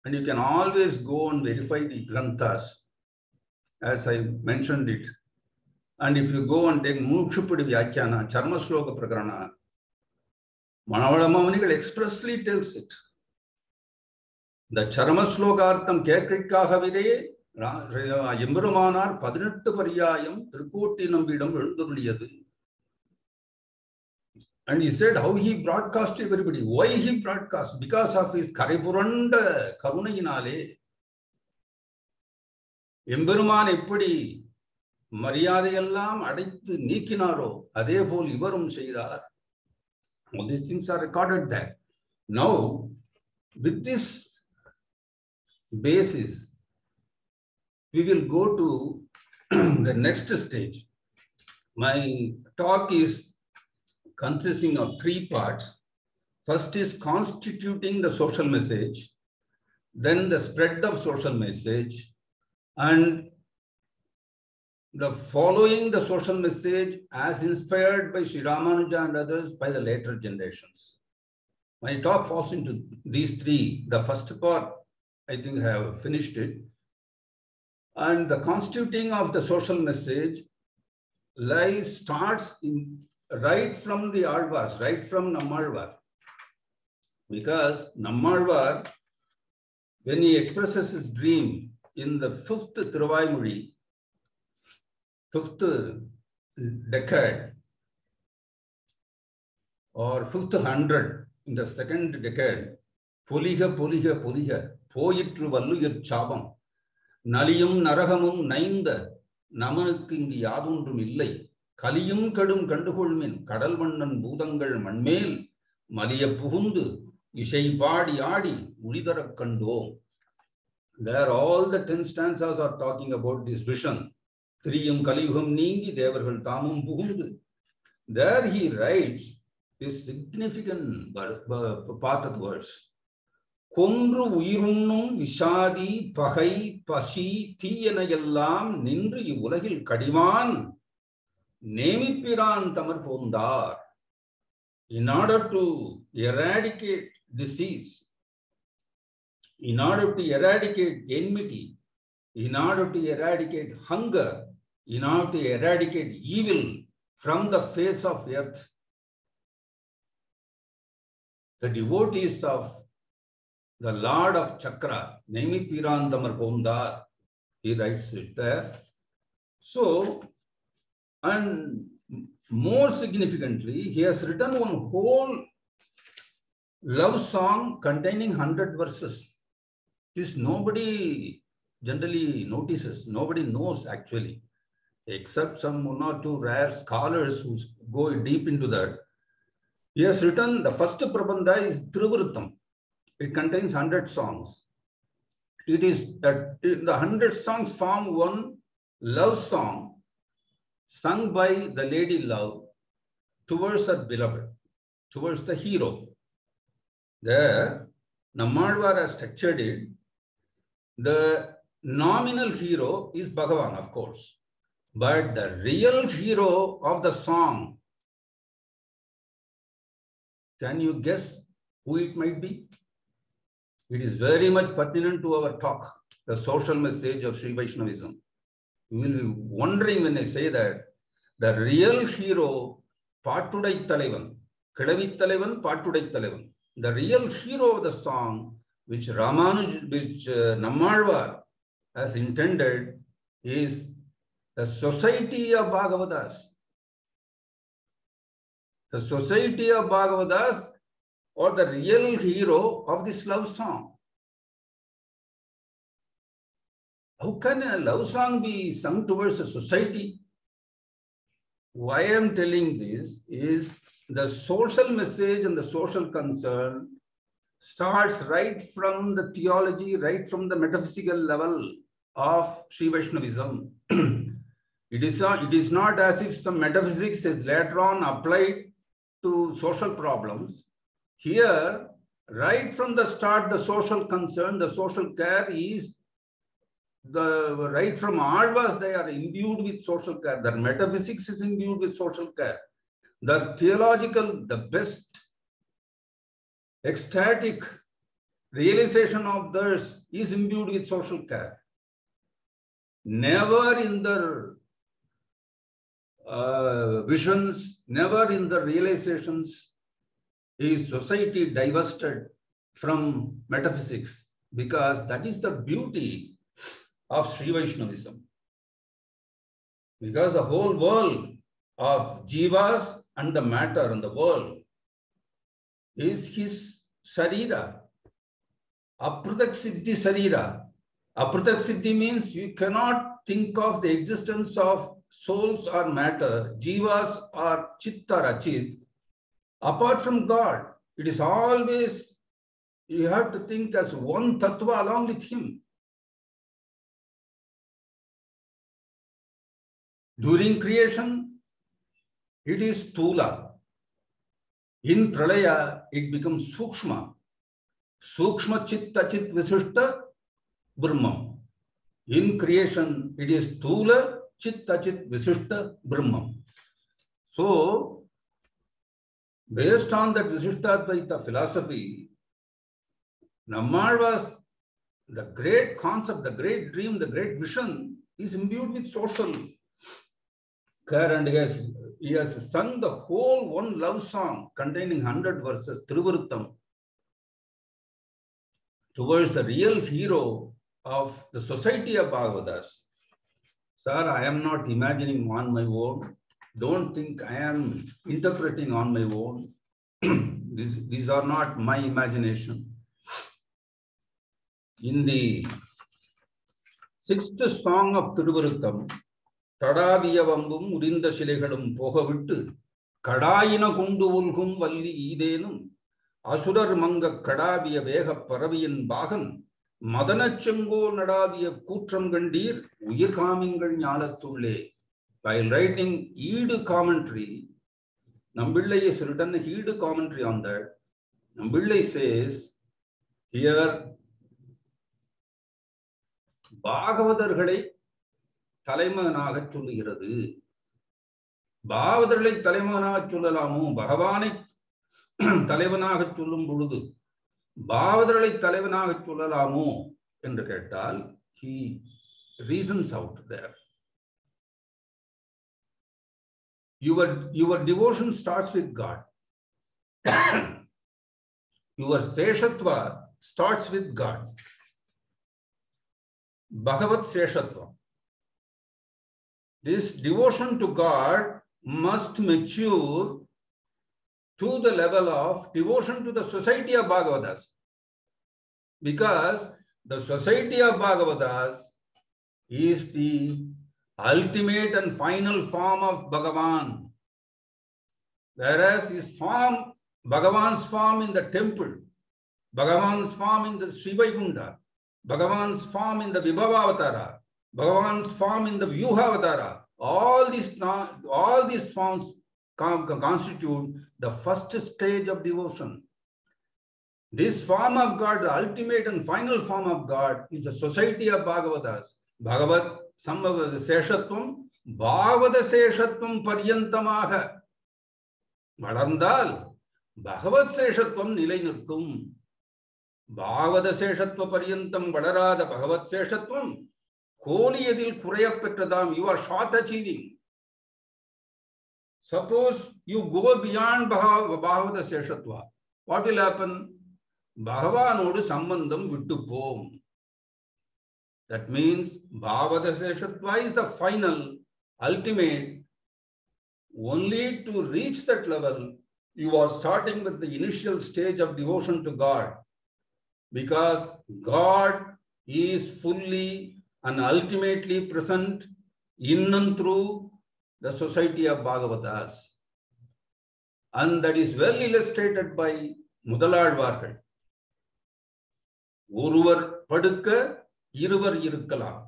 and you can always go and verify the Granthas, as I mentioned it. And if you go and take Mukshupudi Vyakyana, Charma Shloka Prakarana, Manavada Munigal expressly tells it. The Charma Shlokartham Kerkritkagavire Yemberumanar 18 Pariyayam Trikoti Nambidam Elunduruliyadu. And he said how he broadcast to everybody. Why he broadcast? Because of his Karipuranda Karunayinale. Emberuman eppadi Mariyadayellam adaithu neekinaro, adepol ivarum seirar. All these things are recorded there. Now, with this basis, we will go to the next stage. My talk is consisting of 3 parts. First is constituting the social message, then the spread of social message, and the following the social message as inspired by Sri Ramanuja and others by the later generations. My talk falls into these 3. The first part, I think I have finished it. And the constituting of the social message starts right from the Alvars, right from Nammalvar. Because Nammalvar, when he expresses his dream in the 5th Thiruvaimozhi, 5th decade, or 5th 100, in the 2nd decade, Poliha, Poliha, Poliha, Poyitru Valluyir Chabam, Naliyum Narahamum Nainda, Namanukkingi Yadundum Illai, Kaliyum Kadum Kandahulmin, Kadalvandan Budangal Manmel, Malia Puhundu, Ishai Padi Adi, Uridara Kando. There all the 10 stanzas are talking about this vision. Thriyum Kaliyuham Ningi, Devargal Tamum Puhundu. There he writes this significant part of the words. Kondru Uirunnum Vishadi Pagai Pasi Tiyanayallam Nindru Ulahil Kadivan Nemipiran Tamar Pondar. In order to eradicate disease, in order to eradicate enmity, in order to eradicate hunger, in order to eradicate evil from the face of earth, the devotees of the Lord of Chakra, Nemi Piran Tamar Pondar, he writes it there. So, and more significantly, he has written one whole love song containing 100 verses. This nobody generally notices, nobody knows actually, except some 1 or 2 rare scholars who go deep into that. He has written, the first Prabandha is Trivrutam. It contains 100 songs. It is that the 100 songs form one love song sung by the lady love towards her beloved, towards the hero. There, Nammalvar has structured it. The nominal hero is Bhagavan, of course, but the real hero of the song, can you guess who it might be? It is very much pertinent to our talk, the social message of Sri Vaishnavism. You will be wondering when I say that the real hero, Pattudai Talevan, Kedavi Talevan, Pattudai Talevan, the real hero of the song, which Nammalvar has intended, is the society of Bhagavatas. The society of Bhagavatas, or the real hero of this love song. How can a love song be sung towards a society? Why I am telling this is the social message and the social concern starts right from the theology, right from the metaphysical level of Sri Vaishnavism. It is not as if some metaphysics is later on applied to social problems. Here, right from the start, the social concern, the social care is right from Alvars, they are imbued with social care. Their metaphysics is imbued with social care. The theological, the best ecstatic realization of theirs is imbued with social care. Never in their visions, never in the realizations is society divested from metaphysics, because that is the beauty of Sri Vaishnavism. Because the whole world of jivas and the matter and the world is his Sarira. Apratak Siddhi Sarira. Apratak Siddhi means you cannot think of the existence of souls or matter, jivas or chitta or achit, apart from God. It is always, you have to think as one tattva along with him. During creation, it is Tula. In Pralaya, it becomes Sukshma. Sukshma Chitta Chit Visishta Brahmam. In creation, it is Tula Chitta Chit Visishta Brahmam. So, based on that Visishtadvaita philosophy, Nammal's the great concept, the great dream, the great vision is imbued with social care, and he has sung the whole one love song containing 100 verses, Thiruvaruttam, towards the real hero of the society of Bhagavatas. Sir, I am not imagining on my own. Don't think I am interpreting on my own. These are not my imagination. In the 6th song of Thiruvaruttam, Tadaviyavambum Urinda Shilegadum Pohavittu, Kadayina Kundu Ulgum Valli Idenum, Asurar Manga Kadaviya Vega Paraviyan Bagan, Madanachango Nadaviya Kutram Gandir, Uyirkamingan Yalathule. While writing Eid commentary, Nambillai has written a Eid commentary on that. Nambillai says, here, Bhagavadarகளை தலைமகனாக சொல்லுகிறது. பாகவதர்களை தலைமகனாக சொல்லலாமோ? பகவானை தலைவனாக சொல்லும் பொழுது பாகவதர்களை தலைவனாக சொல்லலாமோ என்று கேட்டால், he reasons out there. Your devotion starts with God. Your Seshatva starts with God. Bhagavat Seshatva. This devotion to God must mature to the level of devotion to the society of Bhagavatas. Because the society of Bhagavatas is the ultimate and final form of Bhagavan. Whereas his form, Bhagavan's form in the temple, Bhagavan's form in the Sri Vaikuntha, Bhagavan's form in the Vibhavavatara, Bhagavan's form in the Vyuhavatara, all these forms constitute the first stage of devotion. This form of God, the ultimate and final form of God, is the society of Bhagavatas. Bhagavat Sambhava Seshatvam, Bhagavata Seshatvam Paryantamaha. Vadandal, Bhagavat Seshatvam Nilai Nirkum. Bhagavata Seshatva Paryantam Vadarada Bhagavat Seshatvam. Koliyadil Kurayapetradam, you are short achieving. Suppose you go beyond Bhagavata Seshatva. What will happen? Bhagavanodu Sambandham Vittupom. That means Bhagavata Seshatva is the final, ultimate. Only to reach that level, you are starting with the initial stage of devotion to God. Because God is fully and ultimately present in and through the society of Bhagavatas. And that is well illustrated by Mudalalvarkal. Oruvar padukka, iruvar irukkalam.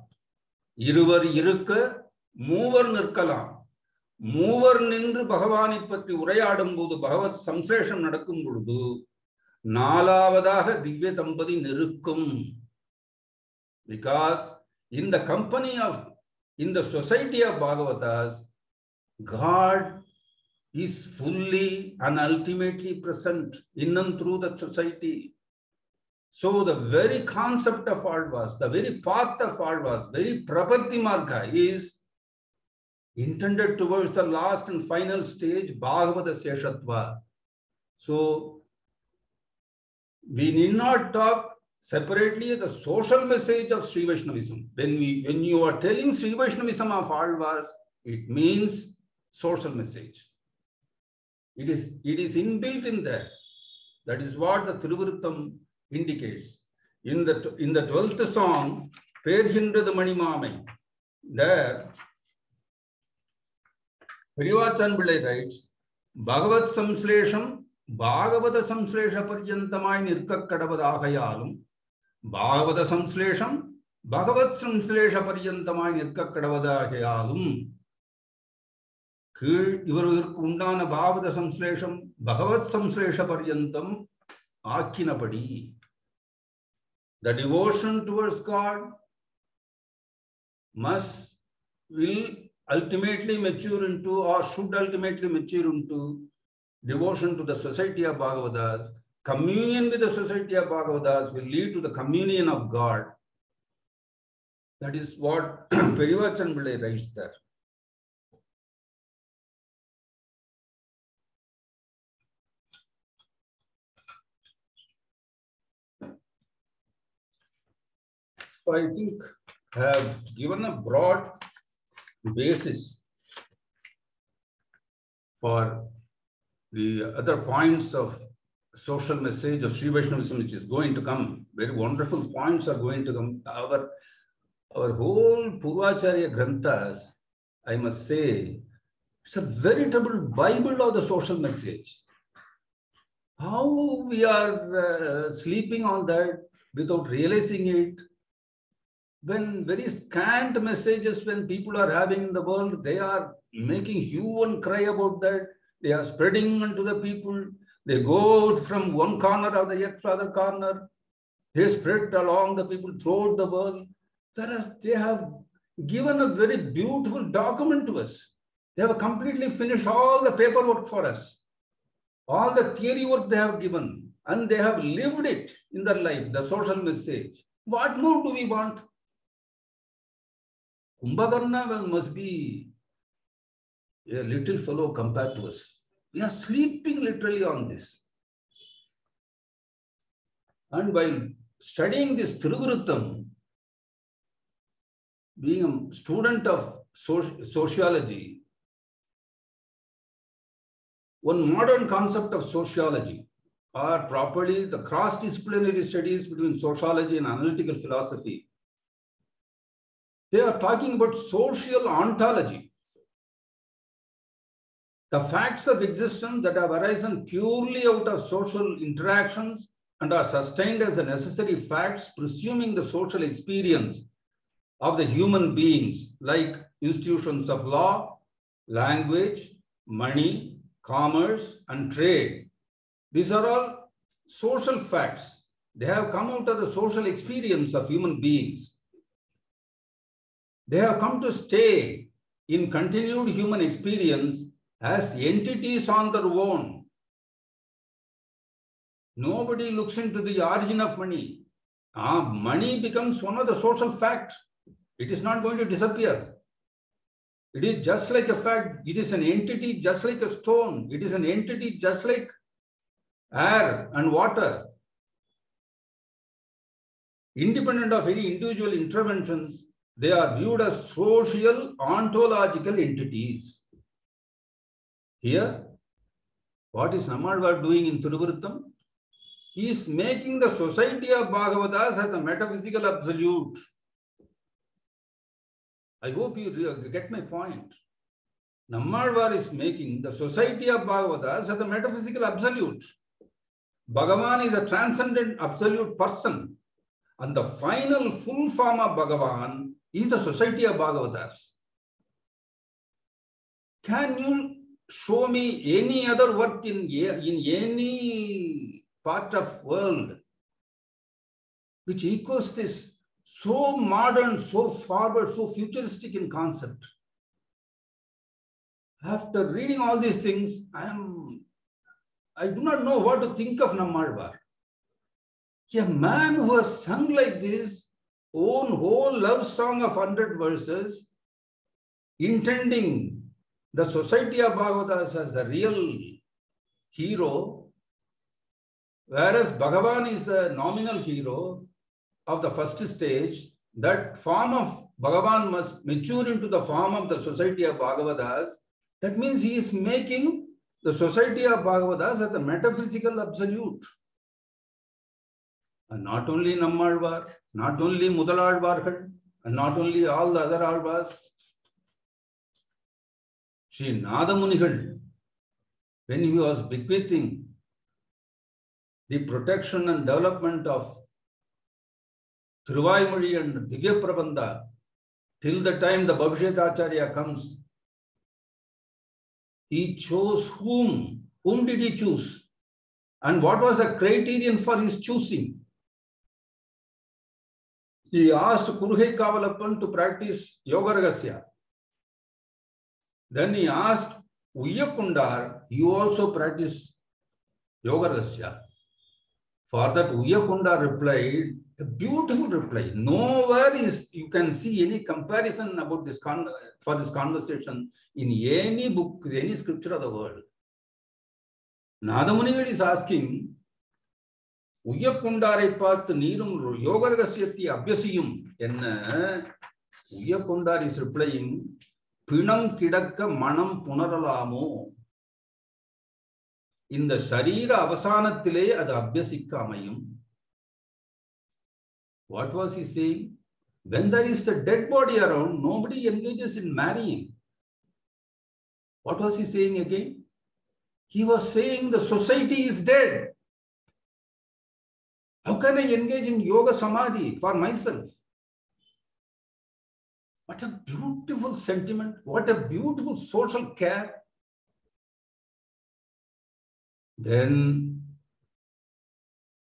Iruvar irukka, moovar nirkalam. Moovar nindru Bhagavani patti urayadum bodu Bhagavat samslesham nadakkum bodu nalavadaga divya dampati nirukkum. Because in the company of, in the society of Bhagavatas, God is fully and ultimately present in and through the society. So the very concept of Alvas, the very path of Alvas, very Prapatti Marga is intended towards the last and final stage, Bhagavata Seshatva. So we need not talk separately the social message of Sri Vaishnavism. When you are telling Sri Vaishnavism of Alvas, it means social message. It is inbuilt in there. That is what the Thiruviruttam indicates. In the 12th song, Perhindrathu Manimamai, there Periyavachan Pillai writes, Bhagavat Samslesham, Bhagavata Samslesha Paryantamai Nirkakkadavadahayalum, Bhagavata Samslesham, Bhagavat Samslesha Paryantamai Nirkakkadavadahayalum. Ivarudhirku undana Bhagavata Samslesham, Bhagavat Samslesha Paryantam Akkinapadi. The devotion towards God will ultimately mature into, or should ultimately mature into, devotion to the society of Bhagavatas. Communion with the society of Bhagavatas will lead to the communion of God. That is what Periyavachan Pillai writes there. So I think I have given a broad basis for the other points of social message of Sri Vaishnavism, which is going to come. Very wonderful points are going to come. Our whole Purvacharya Granthas, I must say, it's a veritable Bible of the social message. How we are sleeping on that without realizing it. When very scant messages when people are having in the world, they are making hue and cry about that. They are spreading unto the people. They go out from one corner of the other corner. They spread along the people throughout the world. Whereas they have given a very beautiful document to us. They have completely finished all the paperwork for us. All the theory work they have given. And they have lived it in their life, the social message. What more do we want? Kumbhakarna must be a little fellow compared to us. We are sleeping literally on this. And while studying this Thiruviruttam, being a student of sociology, one modern concept of sociology, or properly the cross-disciplinary studies between sociology and analytical philosophy, they are talking about social ontology. The facts of existence that have arisen purely out of social interactions and are sustained as the necessary facts, presuming the social experience of the human beings, like institutions of law, language, money, commerce, and trade. These are all social facts. They have come out of the social experience of human beings. They have come to stay in continued human experience as entities on their own. Nobody looks into the origin of money. Money becomes one of the social facts. It is not going to disappear. It is just like a fact. It is an entity just like a stone. It is an entity just like air and water. Independent of any individual interventions, they are viewed as social ontological entities. Here, what is Nammalvar doing in Thiruviruttam? He is making the society of Bhagavatas as a metaphysical absolute. I hope you get my point. Nammalvar is making the society of Bhagavatas as a metaphysical absolute. Bhagavan is a transcendent absolute person. And the final full form of Bhagavan is the society of Bhagavatas. Can you show me any other work in any part of world which equals this, so modern, so forward, so futuristic in concept? After reading all these things, I do not know what to think of Nammalvar. A man who has sung like this, own whole love song of 100 verses, intending the society of Bhagavatas as the real hero, whereas Bhagavan is the nominal hero of the first stage. That form of Bhagavan must mature into the form of the society of Bhagavatas. That means he is making the society of Bhagavatas as a metaphysical absolute. And not only Nammalvar, not only Mudalalvarkal, and not only all the other Alvas. Sri Nadamunigal, when he was bequeathing the protection and development of Thiruvaimozhi and Divya Prabandha, till the time the Bhavishyat Acharya comes, he chose whom? Whom did he choose? And what was the criterion for his choosing? He asked Kuruhai Kavalappan to practice Yoga Ragasya. Then he asked Uyyakundar, you also practice Yoga Ragasya. For that, Uyyakundar replied, a beautiful reply. Nowhere you can see any comparison about this for this conversation in any book, any scripture of the world. Nadamunigal is asking, Uyyakundare பார்த்து நீரும் யோக ரகசியத்தை அபியசியும் என்ன? Uyyakundar is replying, பிணம் கிடக்க மனம் புணரலாமோ? இந்த சரீர அவசானத்திலே அது அபியசிக்க அமையும். What was he saying? When there is the dead body around, nobody engages in marrying. What was he saying again? He was saying the society is dead. How can I engage in yoga samadhi for myself? What a beautiful sentiment. What a beautiful social care. Then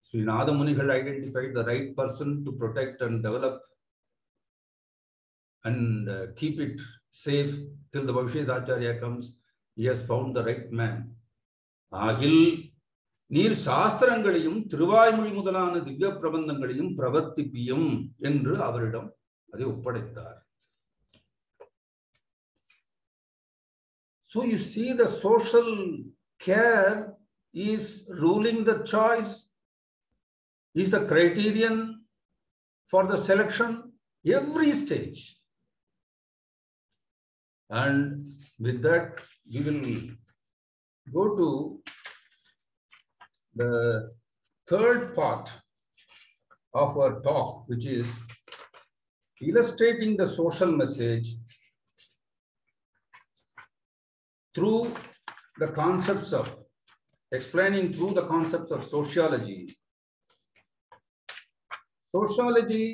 Sri Nadamunigal identified the right person to protect and develop and keep it safe till the Bhavishyat Acharya comes. He has found the right man. Agil நீர் சாஸ்திரங்களையும் திருவாய்மொழி முதலான திவ்ய பிரபந்தங்களையும் பிரவர்த்திப்பியும் என்று அவரிடம் அதை ஒப்படைத்தார். So you see, the social care is ruling the choice, is the criterion for the selection, every stage. And with that, we will go to the third part of our talk, which is illustrating the social message through the concepts of, explaining through the concepts of sociology. Sociology,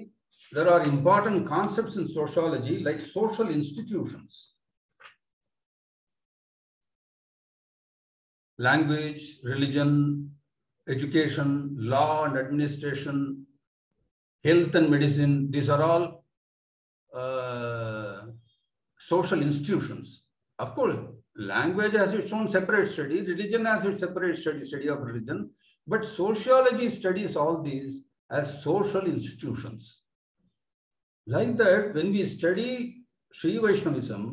there are important concepts in sociology like social institutions. Language, religion, education, law and administration, health and medicine, these are all social institutions. Of course, language has its own separate study, religion has its separate study of religion, but sociology studies all these as social institutions. Like that, when we study Sri Vaishnavism,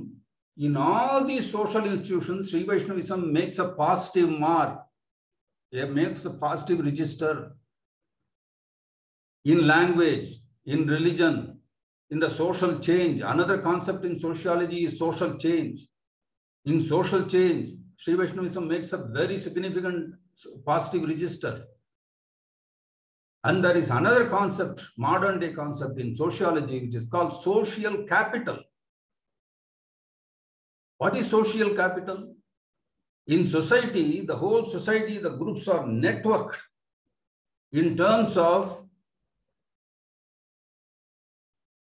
in all these social institutions, Sri Vaishnavism makes a positive mark. It makes a positive register in language, in religion, in the social change. Another concept in sociology is social change. In social change, Sri Vaishnavism makes a very significant positive register. And there is another concept, modern day concept in sociology, which is called social capital. What is social capital? In society, the whole society, the groups are networked in terms of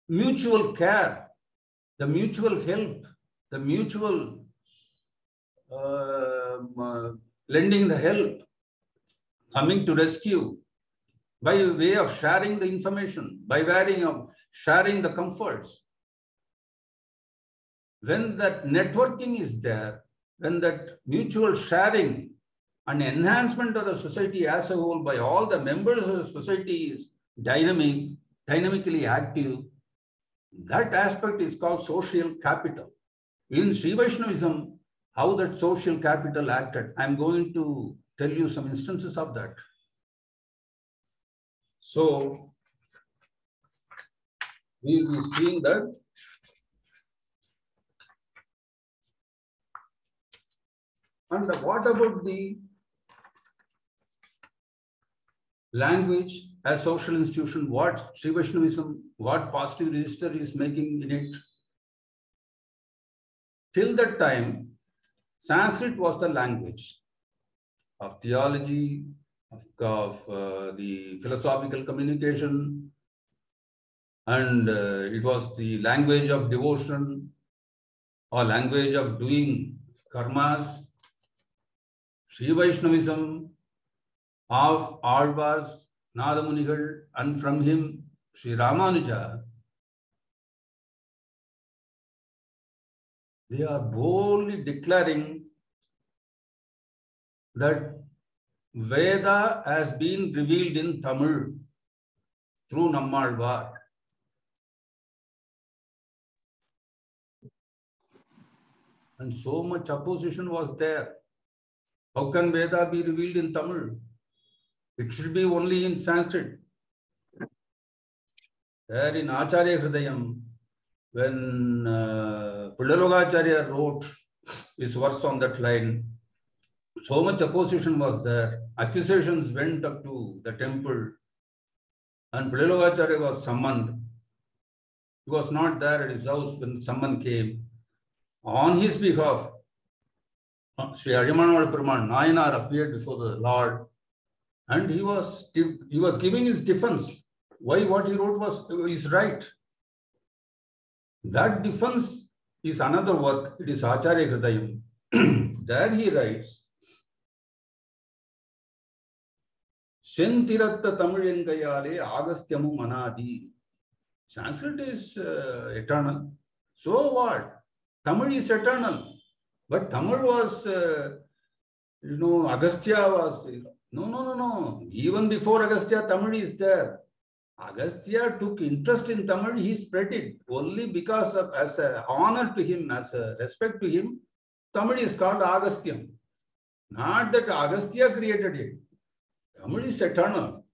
mutual care, the mutual help, the mutual lending the help, coming to rescue by way of sharing the information, by way of sharing the comforts. When that networking is there, when that mutual sharing and enhancement of the society as a whole by all the members of the society is dynamically active, that aspect is called social capital. In Sri Vaishnavism, how that social capital acted, I'm going to tell you some instances of that. So, we will be seeing that And what about the language as social institution? What Sri Vaishnavism, what positive register is making in it? Till that time, Sanskrit was the language of theology, of the philosophical communication, and it was the language of devotion or language of doing karmas. Sri Vaishnavism of Alvars, Nadamunigal, and from him Sri Ramanuja, they are boldly declaring that Veda has been revealed in Tamil through Nammalvar. And so much opposition was there. How can Veda be revealed in Tamil? It should be only in Sanskrit. There in Acharya Hridayam, when Pullalogacharya wrote his verse on that line, so much opposition was there. Accusations went up to the temple, and Pullalogacharya was summoned. He was not there at his house when someone came. On his behalf, Sri Ariyamanavada Perumal Nayanar appeared before the Lord, and he was giving his defense. Why what he wrote is right. That defense is another work. It is Acharya Hridayam. There he writes, Shentiratta Tamilengayale Agastyamu Manadi. Sanskrit is eternal. So what? Tamil is eternal. But Tamil was, Agastya was, no. Even before Agastya, Tamil is there. Agastya took interest in Tamil, he spread it only because of, as an honor to him, as a respect to him, Tamil is called Agastyam. Not that Agastya created it. Tamil is eternal.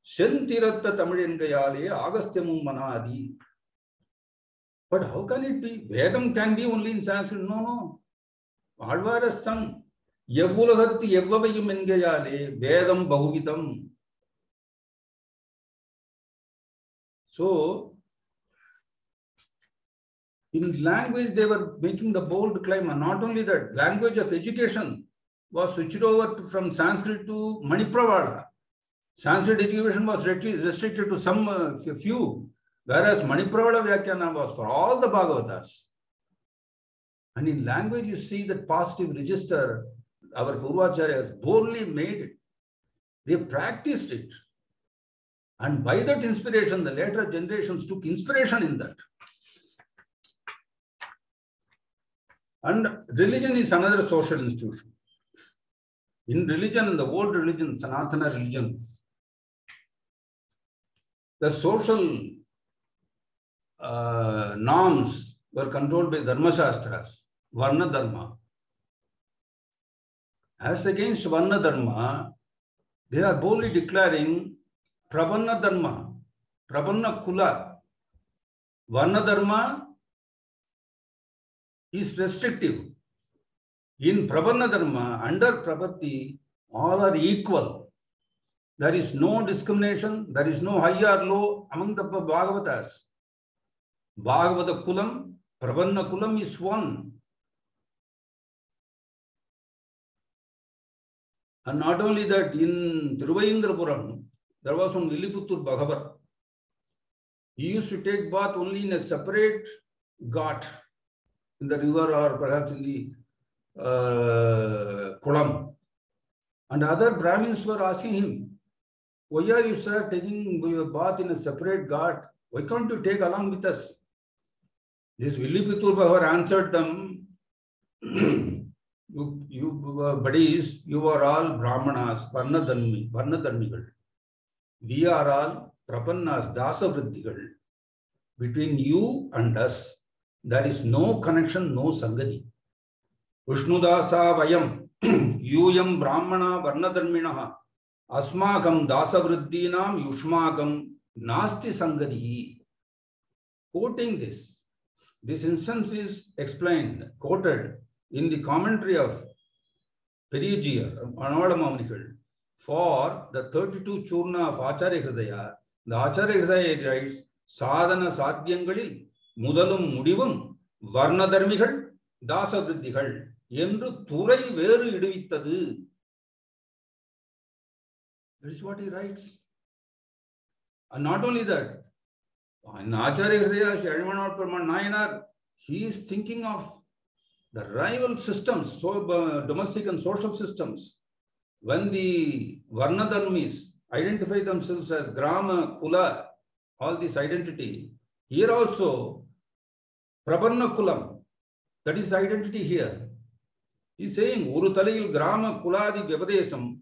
Shentiratta Tamilengayale Agastyamu Manadi. But how can it be? Vedam can be only in Sanskrit. No. Alvar has sung, Yavulagatti Yavavayum Engayale Vedam Bahugitam. So, in language, they were making the bold claim, and not only that, language of education was switched over from Sanskrit to Manipravada. Sanskrit education was restricted to some few, whereas Manipravada Vyakhyana was for all the Bhagavatas. And in language, you see that positive register, our Purvacharyas boldly made it. They practiced it. And by that inspiration, the later generations took inspiration in that. And religion is another social institution. In religion, in the old religion, Sanatana religion, the social norms were controlled by Dharma Shastras, Varna Dharma. As against Varna Dharma, they are boldly declaring Prapanna Dharma, Prapanna Kula. Varna Dharma is restrictive. In Prapanna Dharma, under Prapatti, all are equal. There is no discrimination, there is no high or low among the Bhagavatas. Bhagavata Kulam, Prapanna Kulam is one. And not only that, in Thiruvaindrapuram, there was one Villiputtur Bhagavat. He used to take bath only in a separate ghat, in the river or perhaps in the Kulam. And other Brahmins were asking him, why are you, sir, taking your bath in a separate ghat? Why can't you take along with us? This Villiputtur Bhagavat answered them, you buddies, you are all Brahmanas, Varna Dharmigal. We are all Prapannas, Dasa Vriddhigal. Between you and us, there is no connection, no Sangati. Vishnudasa Vayam, Yuyam Brahmana Varna Dharminaha, Asmakam Dasa Vriddhinam Yushmakam Nasti Sangati. Quoting this instance is explained, quoted in the commentary of Periyajiyar, Anavadamamanigal, for the 32 Churna of Acharya Hridaya, the Acharya Hridaya writes, Sadhana Sadhyangalil, Mudalum Mudivum, Varnadharmigal, Dasavriddhigal, Yendu Thurai Veru Iduvittadu. That is what he writes. And not only that, in Acharya Hridaya, Shrivanatparman Nayanar, he is thinking of the rival systems, so domestic and social systems. When the Varnadharmis identify themselves as Grama, Kula, all this identity, here also, Prabanna Kulam, that is the identity here. He is saying, Uru Talayil Grama Kuladi Vyavadesam,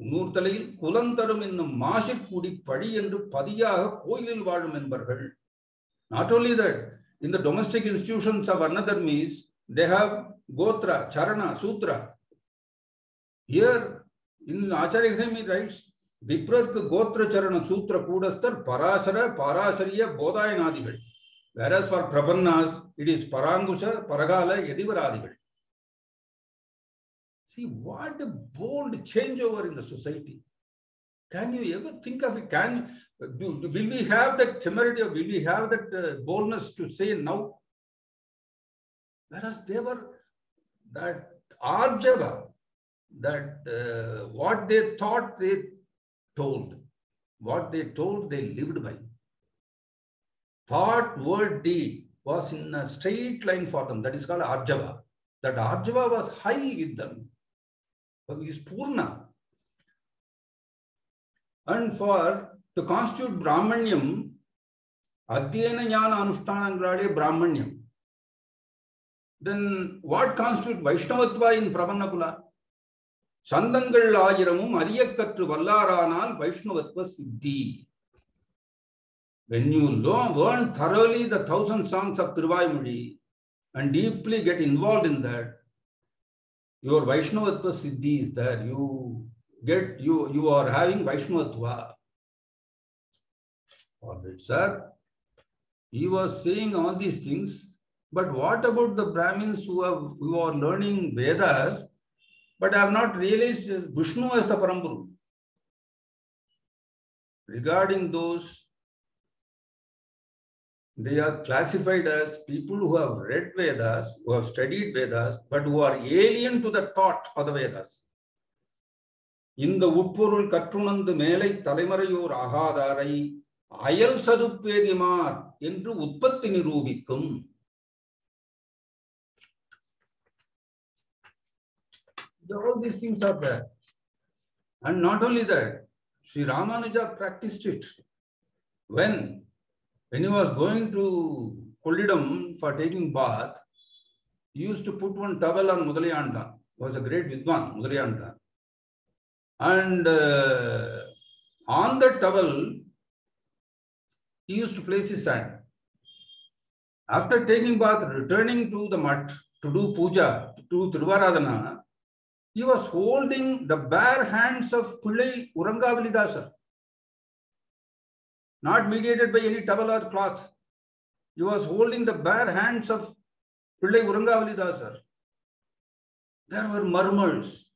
Unur Talayil Kulantarum in the Mashik Kudi Padi and Padiya Koilil Vadum and Bargal. Not only that, in the domestic institutions of Varnadharmis, they have Gotra, Charana, Sutra. Here in Acharya Hridaya he writes, Viprark Gotra Charana Sutra Kudastar Parasara, Parasariya, Bodayanadigal. Whereas for Prabannas, it is Parangusha, Paragala, Yedivaradigal. See what a bold changeover in the society. Can you ever think of it? Will we have that temerity or will we have that boldness to say now? Whereas they were that Arjava, that what they thought they told, what they told they lived by. Thought, word, deed was in a straight line for them. That is called Arjava. That Arjava was high with them. It is Purna. And to constitute Brahmanyam, Adhyayana Jnana Anushthanangalade Brahmanyam. Then what constitutes Vaishnavatva in Prabanakula? Sandangal Ajiramum Ariyakatru Vallaranal Vaishnavatva Siddhi. When you learn thoroughly the 1,000 songs of Tiruvayamudi and deeply get involved in that, your Vaishnavatva Siddhi is there. You are having Vaishnavatva. All right, sir. He was saying all these things. But what about the Brahmins who are learning Vedas but have not realized Vishnu as the Paramburu? Regarding those, they are classified as people who have read Vedas, who have studied Vedas, but who are alien to the thought of the Vedas. In the Uppurul Katrunandu Melai Talimarayor Ahadarai Ayal Sadupedimar Endru Utpatti Nirubikum. All these things are there. And not only that, Sri Ramanuja practiced it. When he was going to Kollidam for taking bath, he used to put one towel on Mudaliyanda. He was a great Vidwan, Mudaliyanda. And on the towel, he used to place his hand. After taking bath, returning to the mutt to do puja, to do Tiruvaradhana, he was holding the bare hands of Pillai Urangavalidasar, not mediated by any towel or cloth. He was holding the bare hands of Pillai Urangavalidasar. There were murmurs,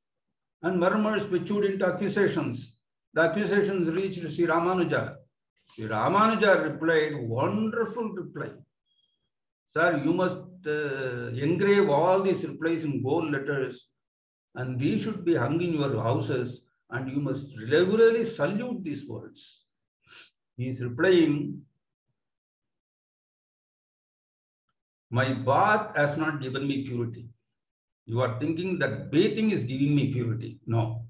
and murmurs matured into accusations. The accusations reached Sri Ramanuja. Sri Ramanuja replied, wonderful reply. Sir, you must engrave all these replies in gold letters, and these should be hung in your houses, and you must regularly salute these words. He is replying, my bath has not given me purity. You are thinking that bathing is giving me purity. No.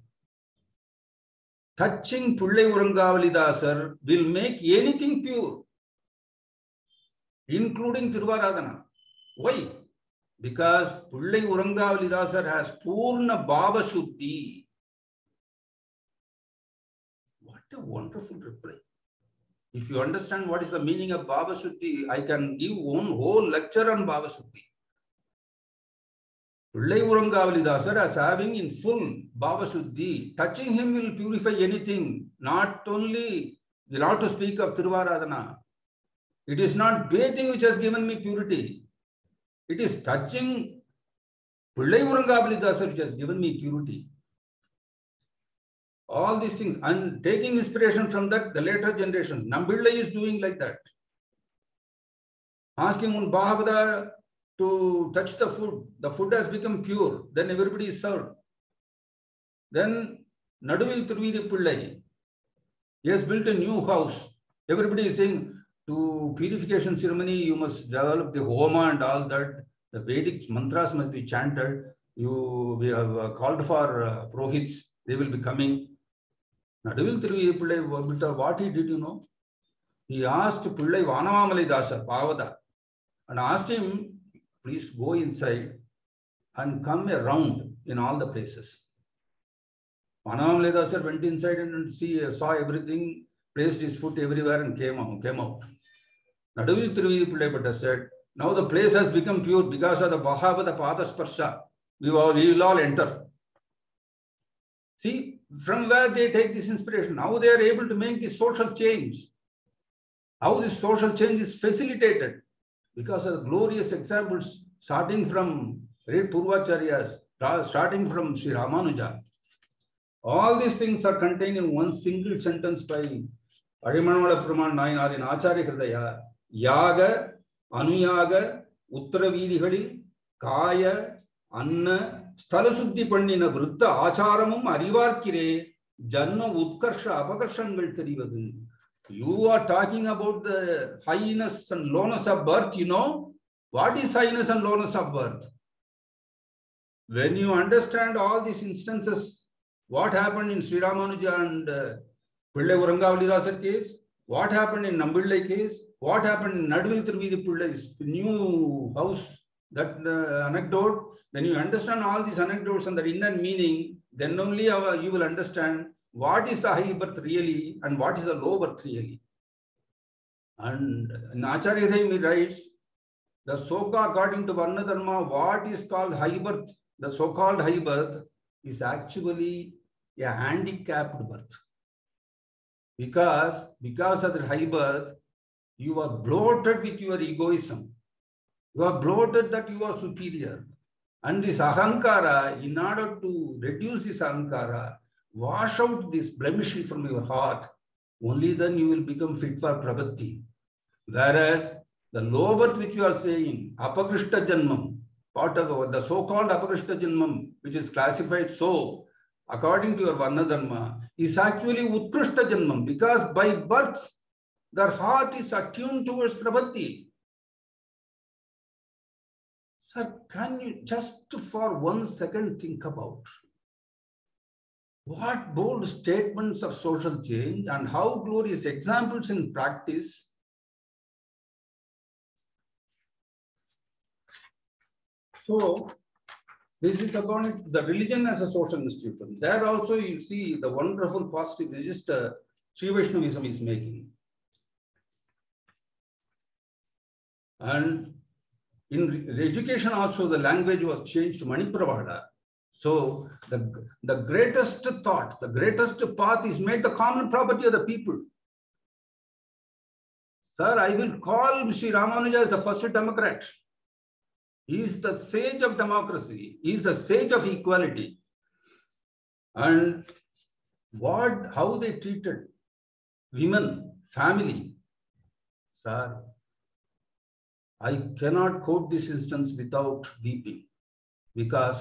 Touching Pillai Urangavalidasar will make anything pure, including Tiruvaradhana. Why? Because Pillai Urangavalidasar has Purna Bhava Shuddhi. What a wonderful reply. If you understand what is the meaning of Bhava Shuddhi, I can give one whole lecture on Bhava Shuddhi. Pillai Urangavalidasar as having in full Bhava Shuddhi, touching him will purify anything, not only, not to speak of Tiruvaradhana. It is not bathing which has given me purity. It is touching Pillai Urangabali which has given me purity. All these things, and taking inspiration from that, the later generations. Nambillai is doing like that. Asking one Bhavada to touch the food has become pure, then everybody is served. Then Naduvil Trividi Pillai, he has built a new house. Everybody is saying, to purification ceremony, you must develop the homa and all that. The Vedic mantras must be chanted. We have called for Prohits. They will be coming. Naduvil Trividi Pillai, what he did, you know? He asked Pillai Vanamamalai Dasa, Pavada, and asked him, please go inside and come around in all the places. Vanamamalai Dasa went inside and saw everything, placed his foot everywhere and came out. Naduvil Trividi Pillai said, now the place has become pure because of the Bhavada Padasparsha. We will all enter. See, from where they take this inspiration. Now they are able to make this social change. How this social change is facilitated because of the glorious examples starting from great Purvacharyas, starting from Sri Ramanuja. All these things are contained in one single sentence by Adimanoda Praman Nayanar in Acharya Hridaya. Yaga, Anuyaga, Uttaravidihadi, Kaya, Anna, Stalasuddhi Pandina Vrutta, Acharamum, Arivarkire, Janma Utkarsha, Apakarshangal Terivadu. You are talking about the highness and lowness of birth, you know. What is highness and lowness of birth? When you understand all these instances, what happened in Sri Ramanuja and Pillai Urangavali case, what happened in Nambillai case, what happened in Naduvil Trividi Pillai's new house, that anecdote, when you understand all these anecdotes and the inner meaning, then only you will understand what is the high birth really and what is the low birth really. And Acharya Hridaya writes, the Soka according to Varna Dharma, what is called high birth, the so-called high birth is actually a handicapped birth. Because of the high birth, you are bloated with your egoism. You are bloated that you are superior. And this ahankara, in order to reduce this ahankara, wash out this blemish from your heart, only then you will become fit for prabhati. Whereas the low birth which you are saying, apakrishta janmam, part of the so-called apakrishta janmam, which is classified so, according to your Varna Dharma, is actually utkrishta janmam, because by birth, their heart is attuned towards prabhati. Sir, can you just for 1 second think about what bold statements of social change and how glorious examples in practice. So, this is about the religion as a social institution. There also you see the wonderful positive register Sri Vaishnavism is making. And in education also the language was changed to Manipravada. So the greatest thought, the greatest path is made the common property of the people. Sir, I will call Sri Ramanuja as the first Democrat. He is the sage of democracy. He is the sage of equality. And how they treated women, family. Sir, I cannot quote this instance without weeping, because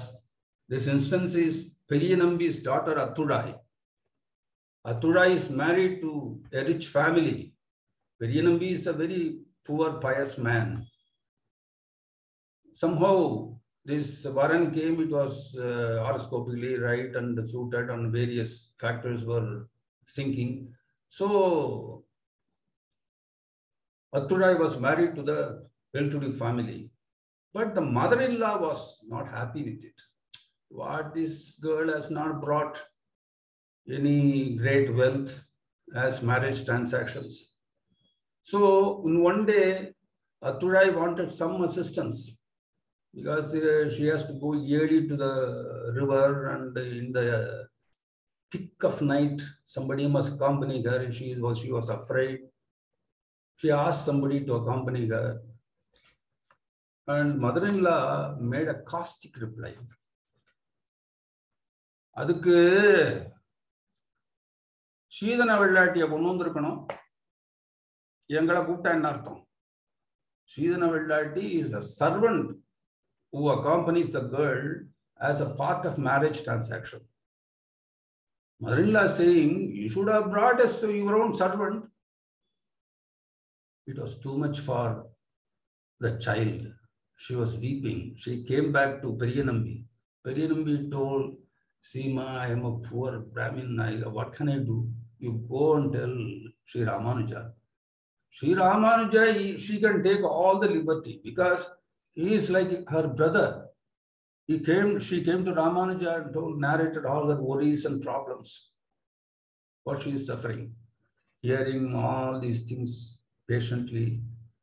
this instance is Periyanambi's daughter Athurai. Athurai is married to a rich family. Periyanambi is a very poor, pious man. Somehow this Varan came, it was horoscopically right and suited, and various factors were sinking. So Athurai was married to the well-to-do family. But the mother-in-law was not happy with it. What, this girl has not brought any great wealth as marriage transactions. So in one day, Athurai wanted some assistance because she has to go yearly to the river, and in the thick of night, somebody must accompany her, and she was afraid. She asked somebody to accompany her. And mother-in-law made a caustic reply. அதுக்கு சீதன வெள்ளாட்டிய கொண்டு வந்திருக்கணும், எங்களை கூப்பிட்டா என்ன அர்த்தம்? சீதன வெள்ளாட்டி is a servant who accompanies the girl as a part of marriage transaction. Mother-in-law saying, you should have brought us your own servant. It was too much for the child. She was weeping. She came back to Periyanambi. Periyanambi told Seema, I am a poor Brahmin. What can I do? You go and tell Sri Ramanuja. Sri Ramanuja, she can take all the liberty because he is like her brother. She came to Ramanuja and narrated all her worries and problems, what she is suffering. Hearing all these things patiently,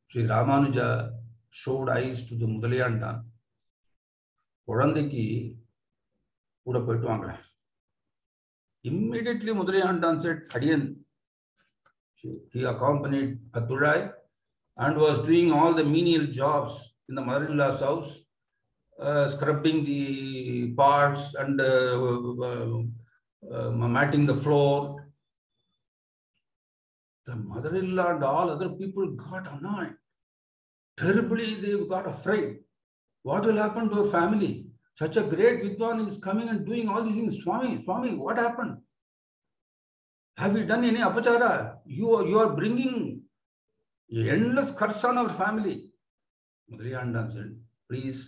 Sri Ramanuja showed eyes to the Mudaliyandan. குழந்தைக்கு கூட போயிட்டு வாங்க. Immediately Mudaliyandan said, Adiyan. He accompanied Atulai and was doing all the menial jobs in the mother-in-law's house, scrubbing the parts and matting the floor. The mother-in-law and all other people got annoyed. Terribly, they got afraid. What will happen to our family? Such a great Vidwan is coming and doing all these things. Swami, what happened? Have we done any apachara? You are bringing endless curse on our family. Mudaliyandan said, please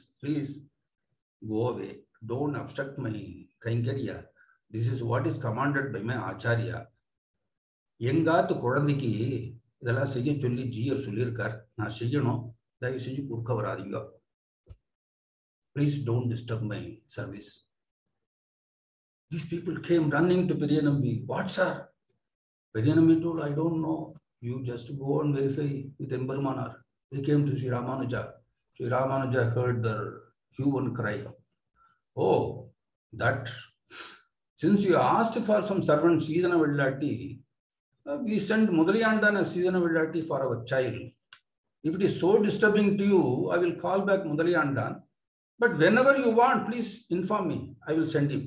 go away. Don't obstruct my kainkarya. This is what is commanded by my acharya. எங்காத்து குழந்தைக்கு இதெல்லாம் செய்ய சொல்லி ஜியர் சொல்லியிருக்கார், நான் செய்யணும், தயவு செஞ்சு கொடுக்க வராதீங்க. Please don't disturb my service. These people came running to Periyanambi. What, sir? Periyanambi told, I don't know. You just go and verify with Embarmanar. They came to Sri Ramanuja. Sri Ramanuja heard the hue and cry. Oh, that since you asked for some servant Sridhana Vellati, we send Mudaliyandan as Sridhana Vellati for our child. If it is so disturbing to you, I will call back Mudaliyandan. But whenever you want, please inform me. I will send him.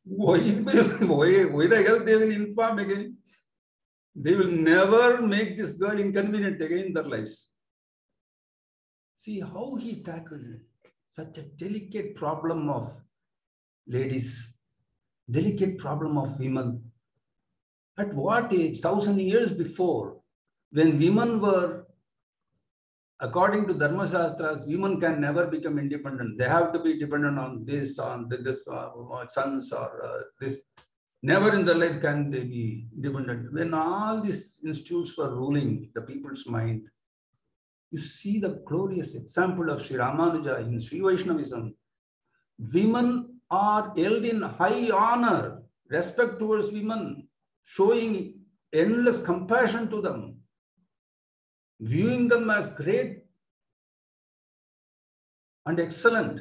Why the hell they will inform again? They will never make this girl inconvenient again in their lives. See how he tackled such a delicate problem of ladies, delicate problem of women. At what age? 1,000 years before, when women were, according to Dharma Shastras, women can never become independent. They have to be dependent on this, sons or this. Never in their life can they be independent. When all these institutes were ruling the people's mind, you see the glorious example of Sri Ramanuja in Sri Vaishnavism. Women are held in high honor, respect towards women, showing endless compassion to them, viewing them as great and excellent.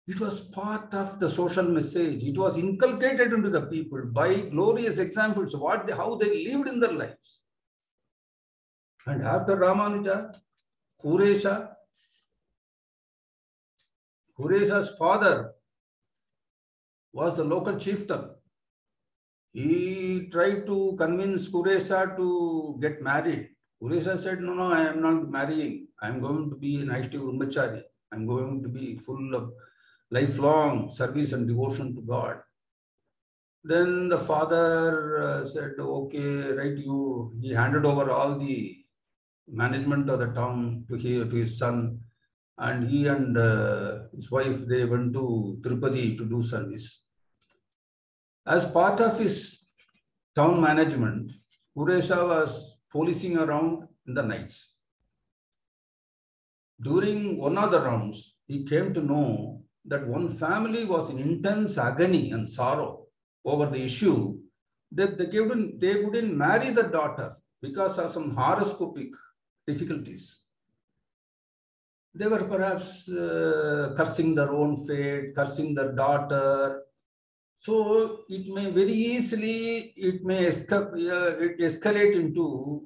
It was part of the social message. It was inculcated into the people by glorious examples of how they lived in their lives. And after Ramanuja, Kuresha's father was the local chieftain. He tried to convince Kuresha to get married. Kuresha said, no, I am not marrying. I am going to be an Aishti Brahmachari. I am going to be full of lifelong service and devotion to God. Then the father said, okay, right, he handed over all the management of the town to his son. And he and his wife, they went to Tirupati to do service. As part of his town management, Kuresha was policing around in the nights. During one of the rounds, he came to know that one family was in intense agony and sorrow over the issue that they couldn't marry the daughter because of some horoscopic difficulties. They were perhaps cursing their own fate, cursing their daughter. So it may very easily, escalate into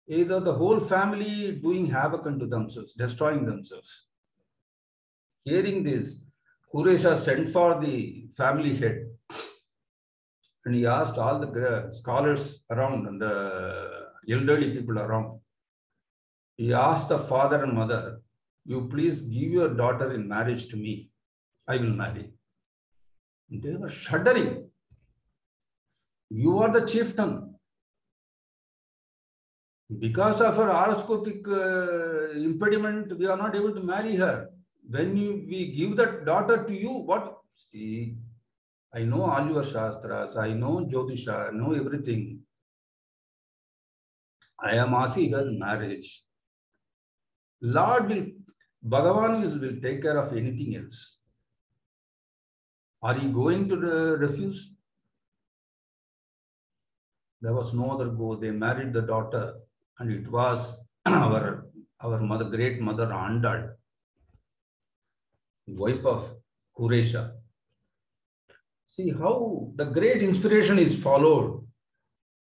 either the whole family doing havoc unto themselves, destroying themselves. Hearing this, Kuresha sent for the family head and he asked all the scholars around and the elderly people around. He asked the father and mother, you please give your daughter in marriage to me. I will marry. They were shuddering. You are the chieftain. Because of her horoscopic impediment, we are not able to marry her. When we give that daughter to you, what? See, I know all your shastras, I know Jyotisha, I know everything. I am asking her marriage. Bhagavan will take care of anything else. Are you going to refuse? There was no other go. They married the daughter, and it was our mother, great mother Andal, wife of Kuresha. See how the great inspiration is followed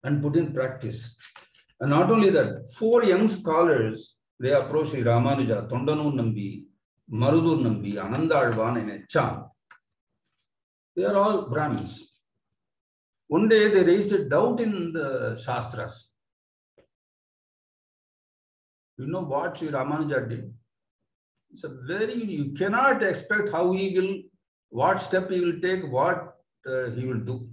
and put in practice. And not only that, 4 young scholars, they approached Sri Ramanuja, Tondanu Nambi, Marudur Nambi, Anandalvan, and Echan. They are all Brahmins. One day they raised a doubt in the Shastras. You know what Sri Ramanuja did? It's a you cannot expect how he will, what step he will take, what he will do.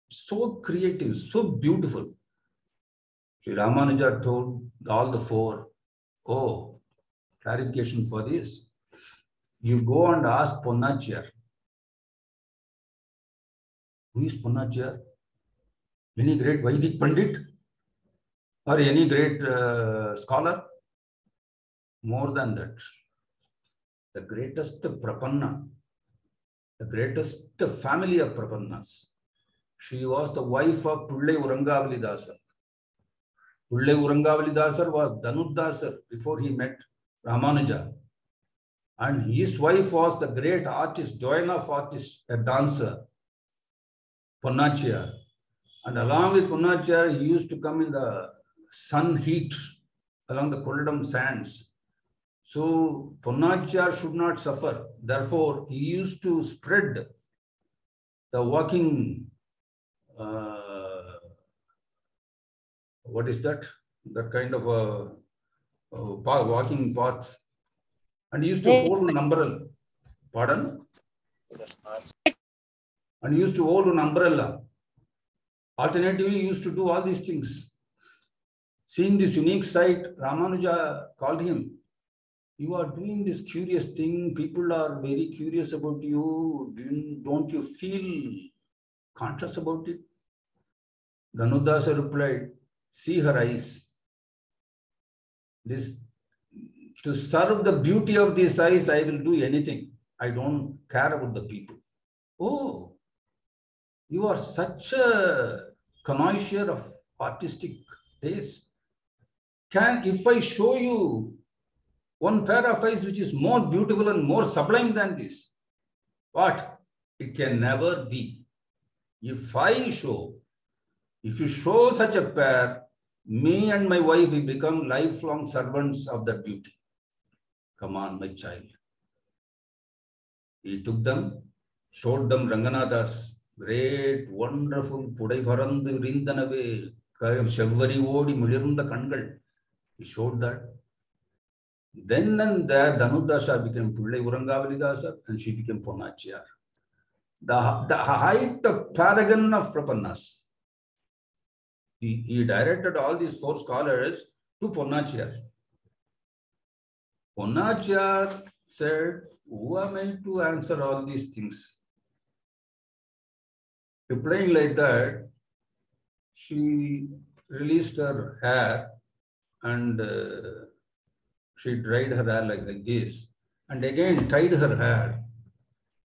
So creative, so beautiful. Sri Ramanuja told all the 4, oh, clarification for this. You go and ask Ponnachiyar. Who is Ponnachiyar? Any great Vedic Pandit? Or any great scholar? More than that. The greatest Prapanna, the greatest family of Prapannas. She was the wife of Pullai Urangavalidasar. Pullai Urangavalidasar was Dhanuddasar before he met Ramanuja. And his wife was the great artist, doyen of artists, a dancer, Ponnachiyar. And along with Ponnachiyar, he used to come in the sun heat along the Kollam sands. So Ponnachiyar should not suffer. Therefore, he used to spread the walking, what is that? That kind of a walking path. And he used to hold an umbrella. Pardon? And he used to hold an umbrella. Alternatively, he used to do all these things. Seeing this unique sight, Ramanuja called him. You are doing this curious thing. People are very curious about you. Don't you feel conscious about it? Dhanuddasa replied, see her eyes. To serve the beauty of these eyes, I will do anything. I don't care about the people. Oh, you are such a connoisseur of artistic taste. If I show you one pair of eyes which is more beautiful and more sublime than this, what? It can never be. If you show such a pair, me and my wife will become lifelong servants of that beauty. Come on, my child. He took them, showed them Ranganatha's great, wonderful Pudai Parandu Rindanave, Shevari Odi Milirunda Kangal. He showed that. Then and there, Dhanuddasa became Pullai Urangavalidasa and she became Ponnachiyar. The height of paragon of Prapannas. He directed all these 4 scholars to Ponnachiyar. Ponnachiyar said, who am I to answer all these things? Replying like that, she released her hair and she dried her hair like this, and again tied her hair,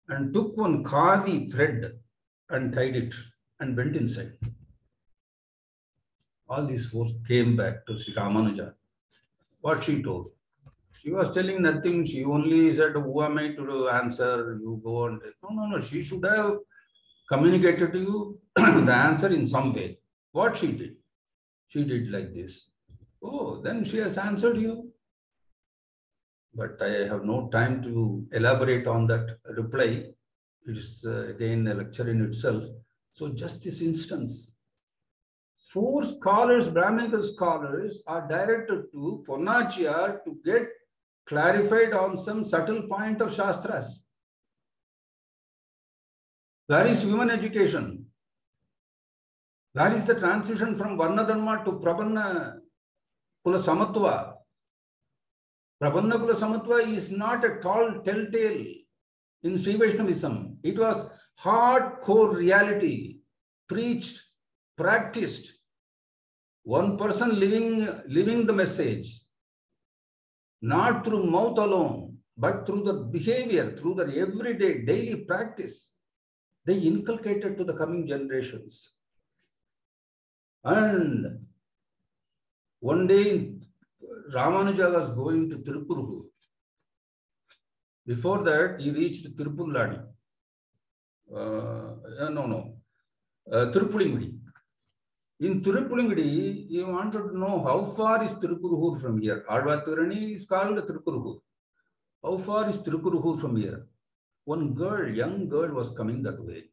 and took one kavi thread and tied it, and went inside. All these 4 came back to Sri Ramanuja. What she told? She was telling nothing. She only said, who am I to answer? You go and no. She should have communicated to you the answer in some way. What she did? She did like this. Oh, then she has answered you. But I have no time to elaborate on that reply. It is again a lecture in itself. So just this instance. 4 scholars, Brahminical scholars, are directed to Ponnachiyar to get clarified on some subtle point of Shastras. Where is women education? Where is the transition from Varna Dharma to Prapanna Kula Samatva? Prapanna Kula Samatva is not a tall telltale in Sri Vaishnavism. It was hardcore reality, preached, practiced. One person living the message, not through mouth alone, but through the behavior, through the everyday, daily practice. They inculcated to the coming generations. And one day, Ramanuja was going to Tirupurur. Before that, he reached Tirupuladi. Tirupulingudi. In Tirupulingudi, he wanted to know how far is Tirupurur from here. Alvathurani is called Tirupurur. How far is Tirupurur from here? One girl, young girl, was coming that way.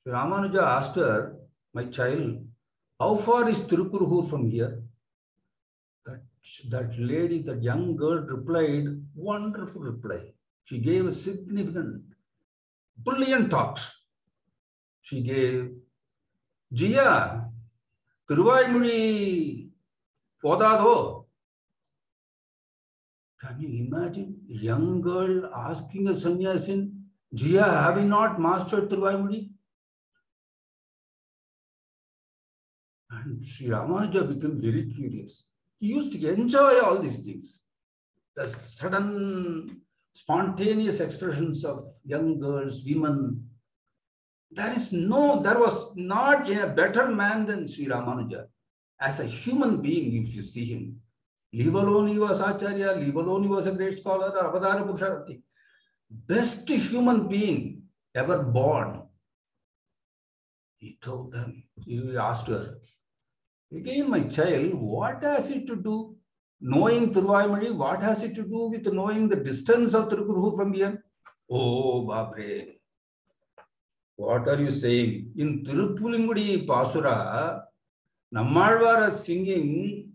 So Ramanuja asked her, my child, how far is Tirupurur from here? That lady, that young girl replied, wonderful reply. She gave a significant, brilliant talk. She gave, Jia, Tiruvaimuri Podado. Can you imagine a young girl asking a sannyasin, Jia, have you not mastered Tiruvaimuri? And Sri Ramanuja became very curious. He used to enjoy all these things. The sudden, spontaneous expressions of young girls, women. There was not a better man than Sri Ramanuja. As a human being, if you see him, leave alone he was Acharya, leave alone he was a great scholar, Avadara Purusharthi. Best human being ever born. He told them, he asked her, again, my child, what has it to do? Knowing Tiruvaimuri, what has it to do with knowing the distance of Tirupurur from here? Oh, Babre. What are you saying? In Tirupulingudi Pasura, Nammalvar is singing,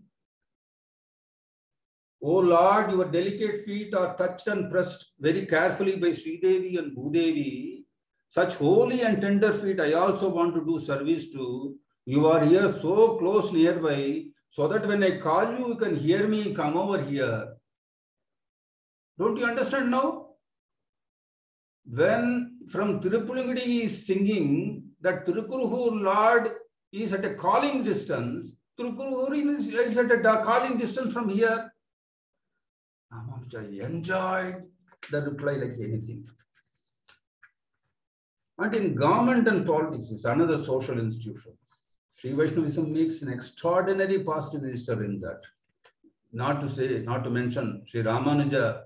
O Lord, your delicate feet are touched and pressed very carefully by Sridevi and Bhudevi. Such holy and tender feet I also want to do service to. You are here so close nearby, so that when I call you, you can hear me come over here. Don't you understand now? When from Tirupulingudi he is singing that Tirupurur Lord is at a calling distance, Tirupurur is at a calling distance from here. Ramanuja enjoyed the reply like anything. And in government and politics is another social institution. Sri Vaishnavism makes an extraordinary past minister in that. Not to mention, Sri Ramanuja,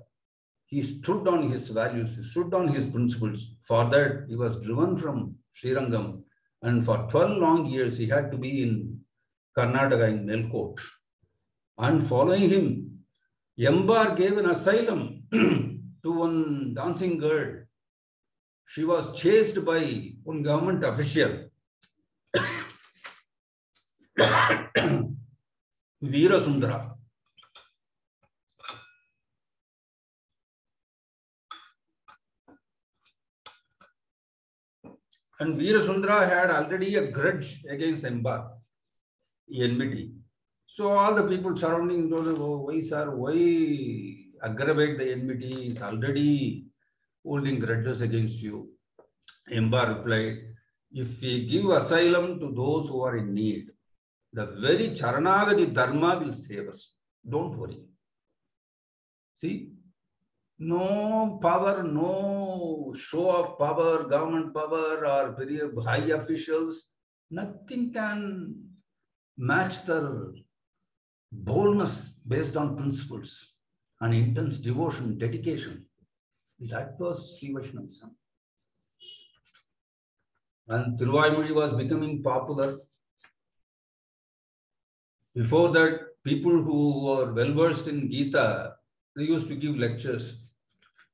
he stood on his values, he stood on his principles. For that, he was driven from Srirangam. And for 12 long years, he had to be in Karnataka in Melkote. And following him, Yambar gave an asylum to one dancing girl. She was chased by one government official. Veera Sundara. And Veera Sundara had already a grudge against Yambar, enmity. So all the people surrounding told him, oh, why sir, why aggravate the enmity? He's already holding grudges against you. Yambar replied, if we give asylum to those who are in need, the very Charanagati Dharma will save us. Don't worry. See, no power, no show of power, government power or very high officials, nothing can match the boldness based on principles and intense devotion, dedication. That was Sri Vaishnavism. And Tiruvaimuri was becoming popular. Before that, people who were well-versed in Gita, they used to give lectures.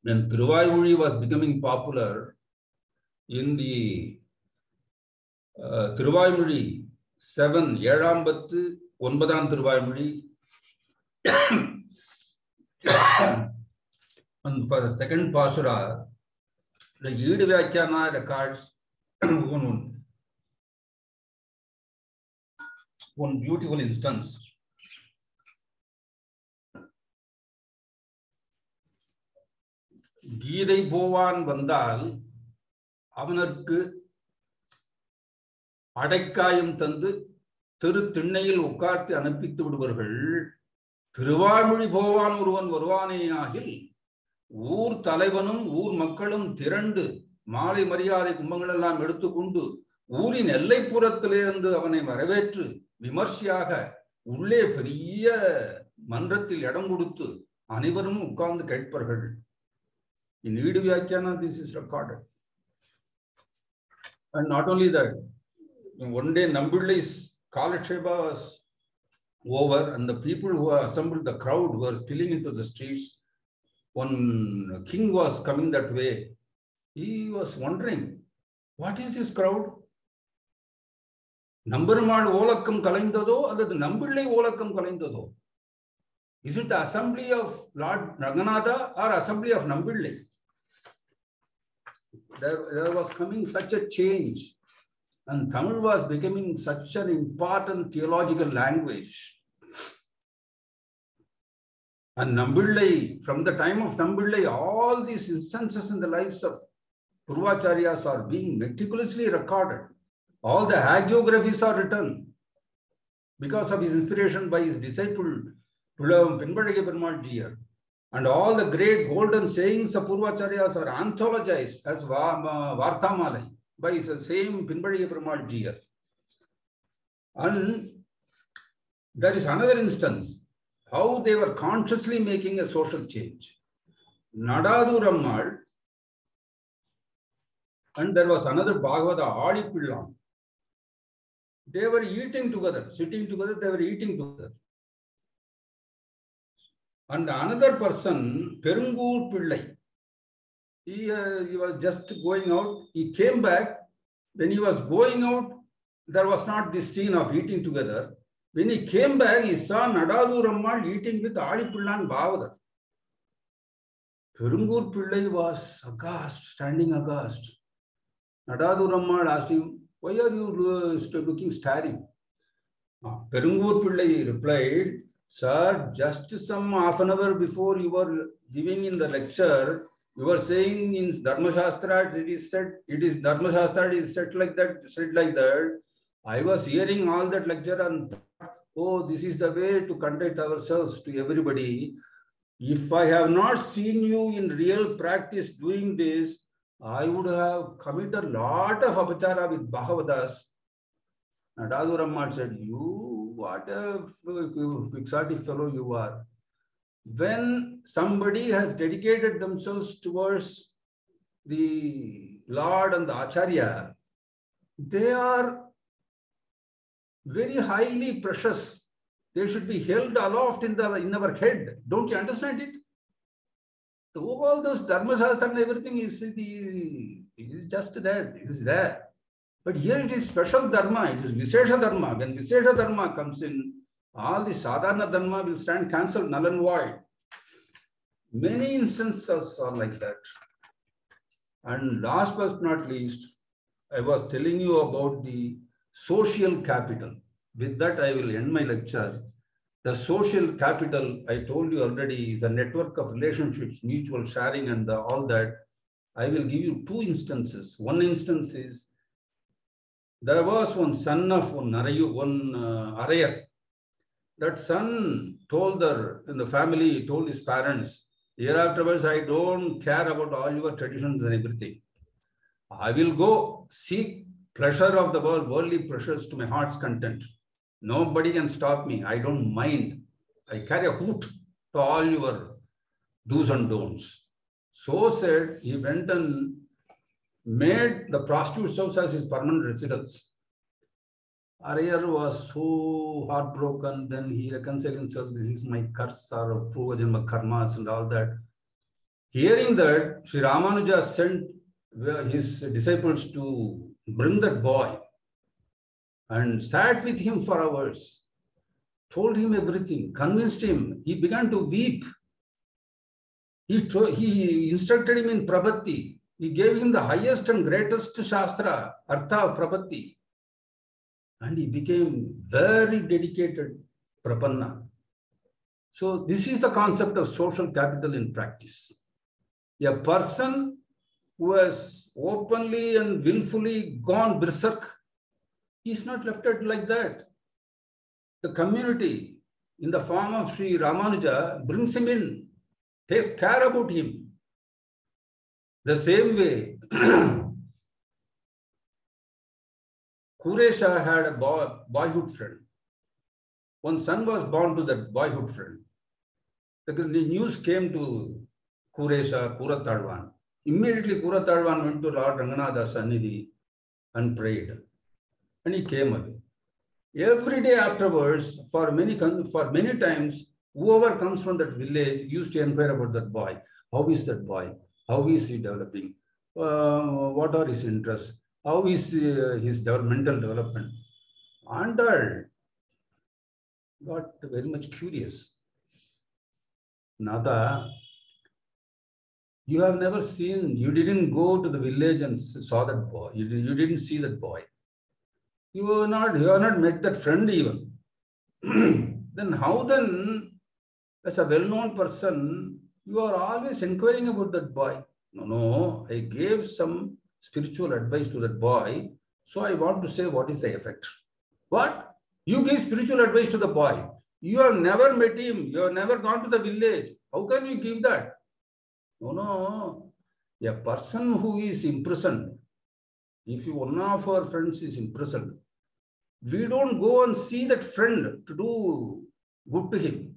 When Thiruvayuri was becoming popular, in the Thiruvayuri 7, Yedambatu, 9 Thiruvayuri, and for the second Pasura, the Yid Vyakyana records one beautiful instance. கீதை போவான் வந்தால் அவனுக்கு அடைக்காயம் தந்து திரு திண்ணையில் உட்கார்த்து அனுப்பித்து விடுவார்கள். திருவாய்மொழி போவான் ஒருவன் வருவானேயாகில் ஊர் தலைவனும் ஊர் மக்களும் திரண்டு மாலை மரியாதை கும்பங்கள் எல்லாம் எடுத்துக்கொண்டு ஊரின் எல்லைப்புறத்திலிருந்து அவனை வரவேற்று விமர்சையாக உள்ளே பெரிய மன்றத்தில் இடம் கொடுத்து அனைவரும் உட்கார்ந்து கேட்பார்கள். In Indic Vyakyana, this is recorded. And not only that, one day Nambillai's Kalaksheba was over, and the people who were assembled, the crowd were spilling into the streets. One king was coming that way. He was wondering, what is this crowd? Nambarmal Olakam Kalaindado, or the Nambillai Olakam Kalaindado? Is it the assembly of Lord Raghunatha or assembly of Nambillai? There was coming such a change, and Tamil was becoming such an important theological language. And Nambillai, from the time of Nambillai, all these instances in the lives of Purvacharyas are being meticulously recorded. All the hagiographies are written because of his inspiration by his disciple Pinbadage Perumal Jiyar. And all the great golden sayings of Purvacharyas are anthologized as Vartamalai by the same Pinbadage Perumal Jiyar. And there is another instance how they were consciously making a social change. Nadadu Rammal, and there was another Bhagavata, Adi Pillan. They were eating together, sitting together, they were eating together. And another person, Perungur Pillai, he was just going out. He came back. When he was going out, there was not this scene of eating together. When he came back, he saw Nadadu Rammal eating with Adi Pillan Bhavadar. Perungur Pillai was aghast, standing aghast. Nadadu Rammal asked him, why are you looking staring? Perungur Pillai replied, sir, just some half an hour before you were giving in the lecture, you were saying in Dharma Shastra, it is said like that. I was hearing all that lecture and thought, oh, this is the way to conduct ourselves to everybody. If I have not seen you in real practice doing this, I would have committed a lot of abhachara with Bhagavadas. Nadadu Rammal said, you, what a quixotic fellow you are. When somebody has dedicated themselves towards the Lord and the Acharya, they are very highly precious. They should be held aloft in our head. Don't you understand it? All those Dharma Shastra and everything is just that. It is there. But here it is special Dharma. It is Vishesha Dharma. When Vishesha Dharma comes in, all the Sadhana Dharma will stand cancelled, null and void. Many instances are like that. And last but not least, I was telling you about the social capital. With that, I will end my lecture. The social capital, I told you already, is a network of relationships, mutual sharing and all that. I will give you two instances. One instance is, there was one son of one Arayar. That son told in the family, told his parents, hereafterwards, I don't care about all your traditions and everything. I will go seek pleasure of the world, worldly pleasures to my heart's content. Nobody can stop me. I don't mind. I carry a hoot to all your do's and don'ts. So said, he went and made the prostitute house as his permanent residence. Arayar was so heartbroken. Then he reconciled himself. This is my curse or Purvajanma karmas and all that. Hearing that, Sri Ramanuja sent his disciples to bring that boy and sat with him for hours, told him everything, convinced him. He began to weep. He instructed him in Prabhati. He gave him the highest and greatest Shastra, Artha of Prabhati. And he became very dedicated Prapanna. So this is the concept of social capital in practice. A person who has openly and willfully gone berserk, he is not left out like that. The community in the form of Sri Ramanuja brings him in, takes care about him. The same way, Kuresha had a boyhood friend. One son was born to that boyhood friend. The news came to Kuresha, Kuratadvan. Immediately Kuratadvan went to Lord Ranganatha's Sannidhi and prayed. And he came away. Every day afterwards, for many times, whoever comes from that village used to inquire about that boy. How is that boy? How is he developing? What are his interests? How is his mental development? Andal got very much curious. Nada, you have never seen, you didn't go to the village and saw that boy. You didn't see that boy. You have not met that friend even. Then how then, as a well-known person, you are always inquiring about that boy? No, I gave some spiritual advice to that boy. So I want to say what is the effect. What? You gave spiritual advice to the boy. You have never met him. You have never gone to the village. How can you give that? No. A person who is imprisoned, if one of our friends is imprisoned, we don't go and see that friend to do good to him.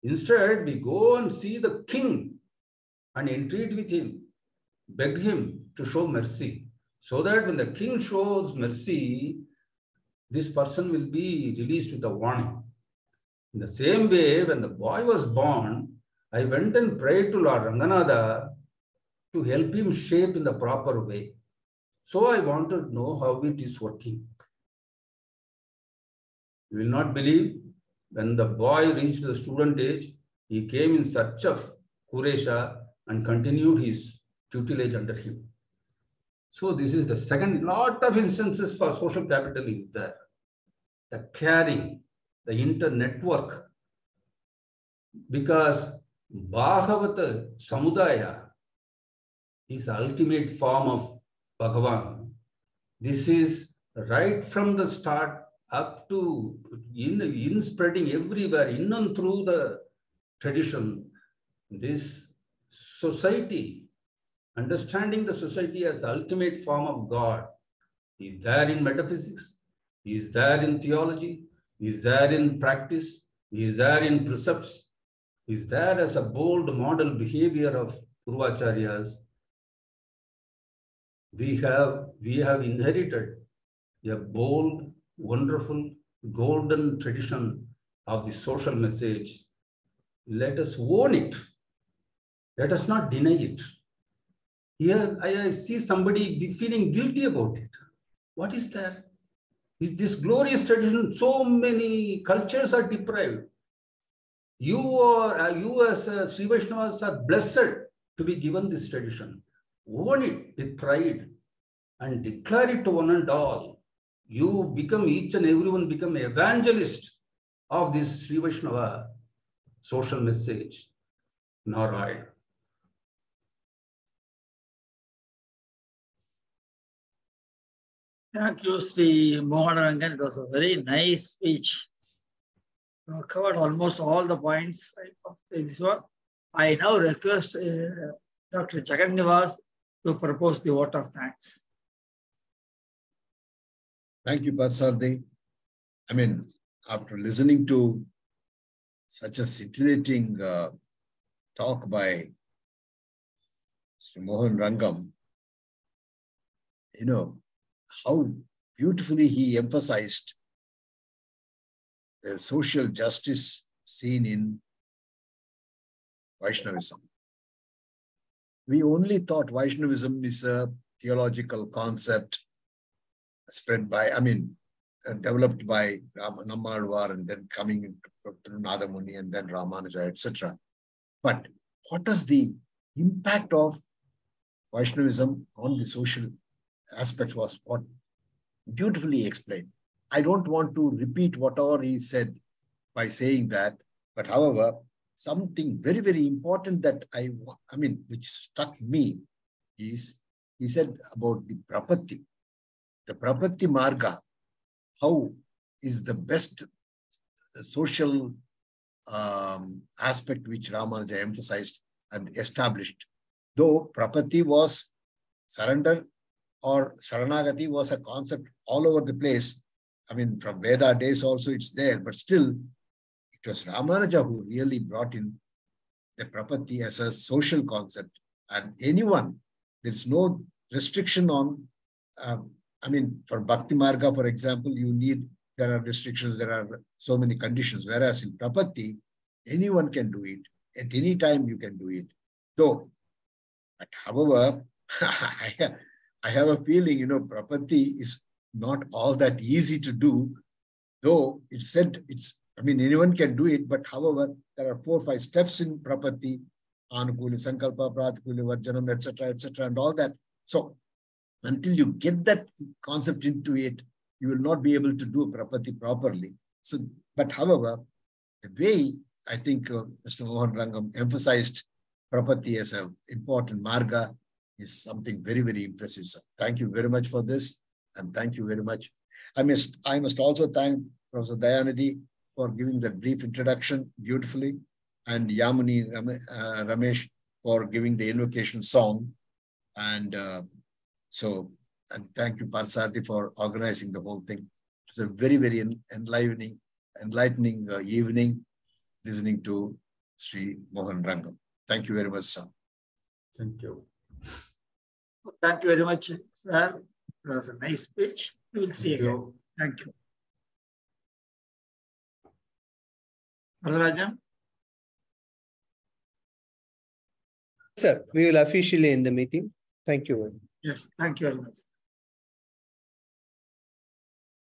Instead, we go and see the king and entreat with him, beg him to show mercy, so that when the king shows mercy, this person will be released with a warning. In the same way, when the boy was born, I went and prayed to Lord Ranganatha to help him shape in the proper way. So I wanted to know how it is working. You will not believe, when the boy reached the student age, he came in search of Kuresha and continued his tutelage under him. So this is the second lot of instances for social capital is there. The caring, the inter-network. Because Bhagavata Samudaya is the ultimate form of Bhagavan. This is right from the start up to in spreading everywhere, in and through the tradition. This society, understanding the society as the ultimate form of God, is there in metaphysics, is there in theology, is there in practice, is there in precepts, is there as a bold model behavior of Purvacharyas. We have inherited a bold, wonderful, golden tradition of the social message. Let us own it. Let us not deny it. Here I see somebody feeling guilty about it. What is that? Is this glorious tradition? So many cultures are deprived. You as Sri Vaishnavas are blessed to be given this tradition. Own it with pride and declare it to one and all. You become, each and everyone become an evangelist of this Sri Vaishnava social message. Narayana. Thank you, Sri Mohanarangan. It was a very nice speech. You covered almost all the points of this one. I now request Dr. Jagannivas to propose the vote of thanks. Thank you, Patsardi. I mean, after listening to such a scintillating talk by Sri Mohanarangan, you know, how beautifully he emphasized the social justice seen in Vaishnavism. We only thought Vaishnavism is a theological concept spread by, developed by Nammalvar and then coming through Nadamuni and then Ramanuja, etc. But what is the impact of Vaishnavism on the social aspect was what beautifully explained. I don't want to repeat whatever he said by saying that, but however, something very, very important that which struck me is, he said about the Prapatti. The Prapatti Marga, how is the best social aspect which Ramanuja emphasized and established. Though Prapatti was surrender or Sharanagati was a concept all over the place. From Veda days also it's there, but still it was Ramanuja who really brought in the Prapatti as a social concept. And anyone, there's no restriction on, for Bhakti Marga, for example, there are restrictions, there are so many conditions. Whereas in Prapatti, anyone can do it. At any time you can do it. But however, I have a feeling, Prapatti is not all that easy to do. Though it's said anyone can do it, but however, there are 4 or 5 steps in Prapatti, Anukuli, Sankalpa, Pratikuli, Varjanam, etc., and all that. So until you get that concept into it, you will not be able to do Prapatti properly. So, but however, the way I think Mr. Mohanarangan emphasized Prapatti as an important marga is something very, very impressive. Sir. Thank you very much for this, and thank you very much. I must also thank Professor Dayanidhi for giving that brief introduction beautifully, and Yamuni Ramesh for giving the invocation song. And and thank you, Parsadi, for organizing the whole thing. It's a very, very enlightening evening listening to Sri Mohanarangan. Thank you very much, sir. Thank you. Thank you very much, sir. It was a nice speech. We will see you again. Thank you. Radharajan? Sir, we will officially end the meeting. Thank you. Yes, thank you very much.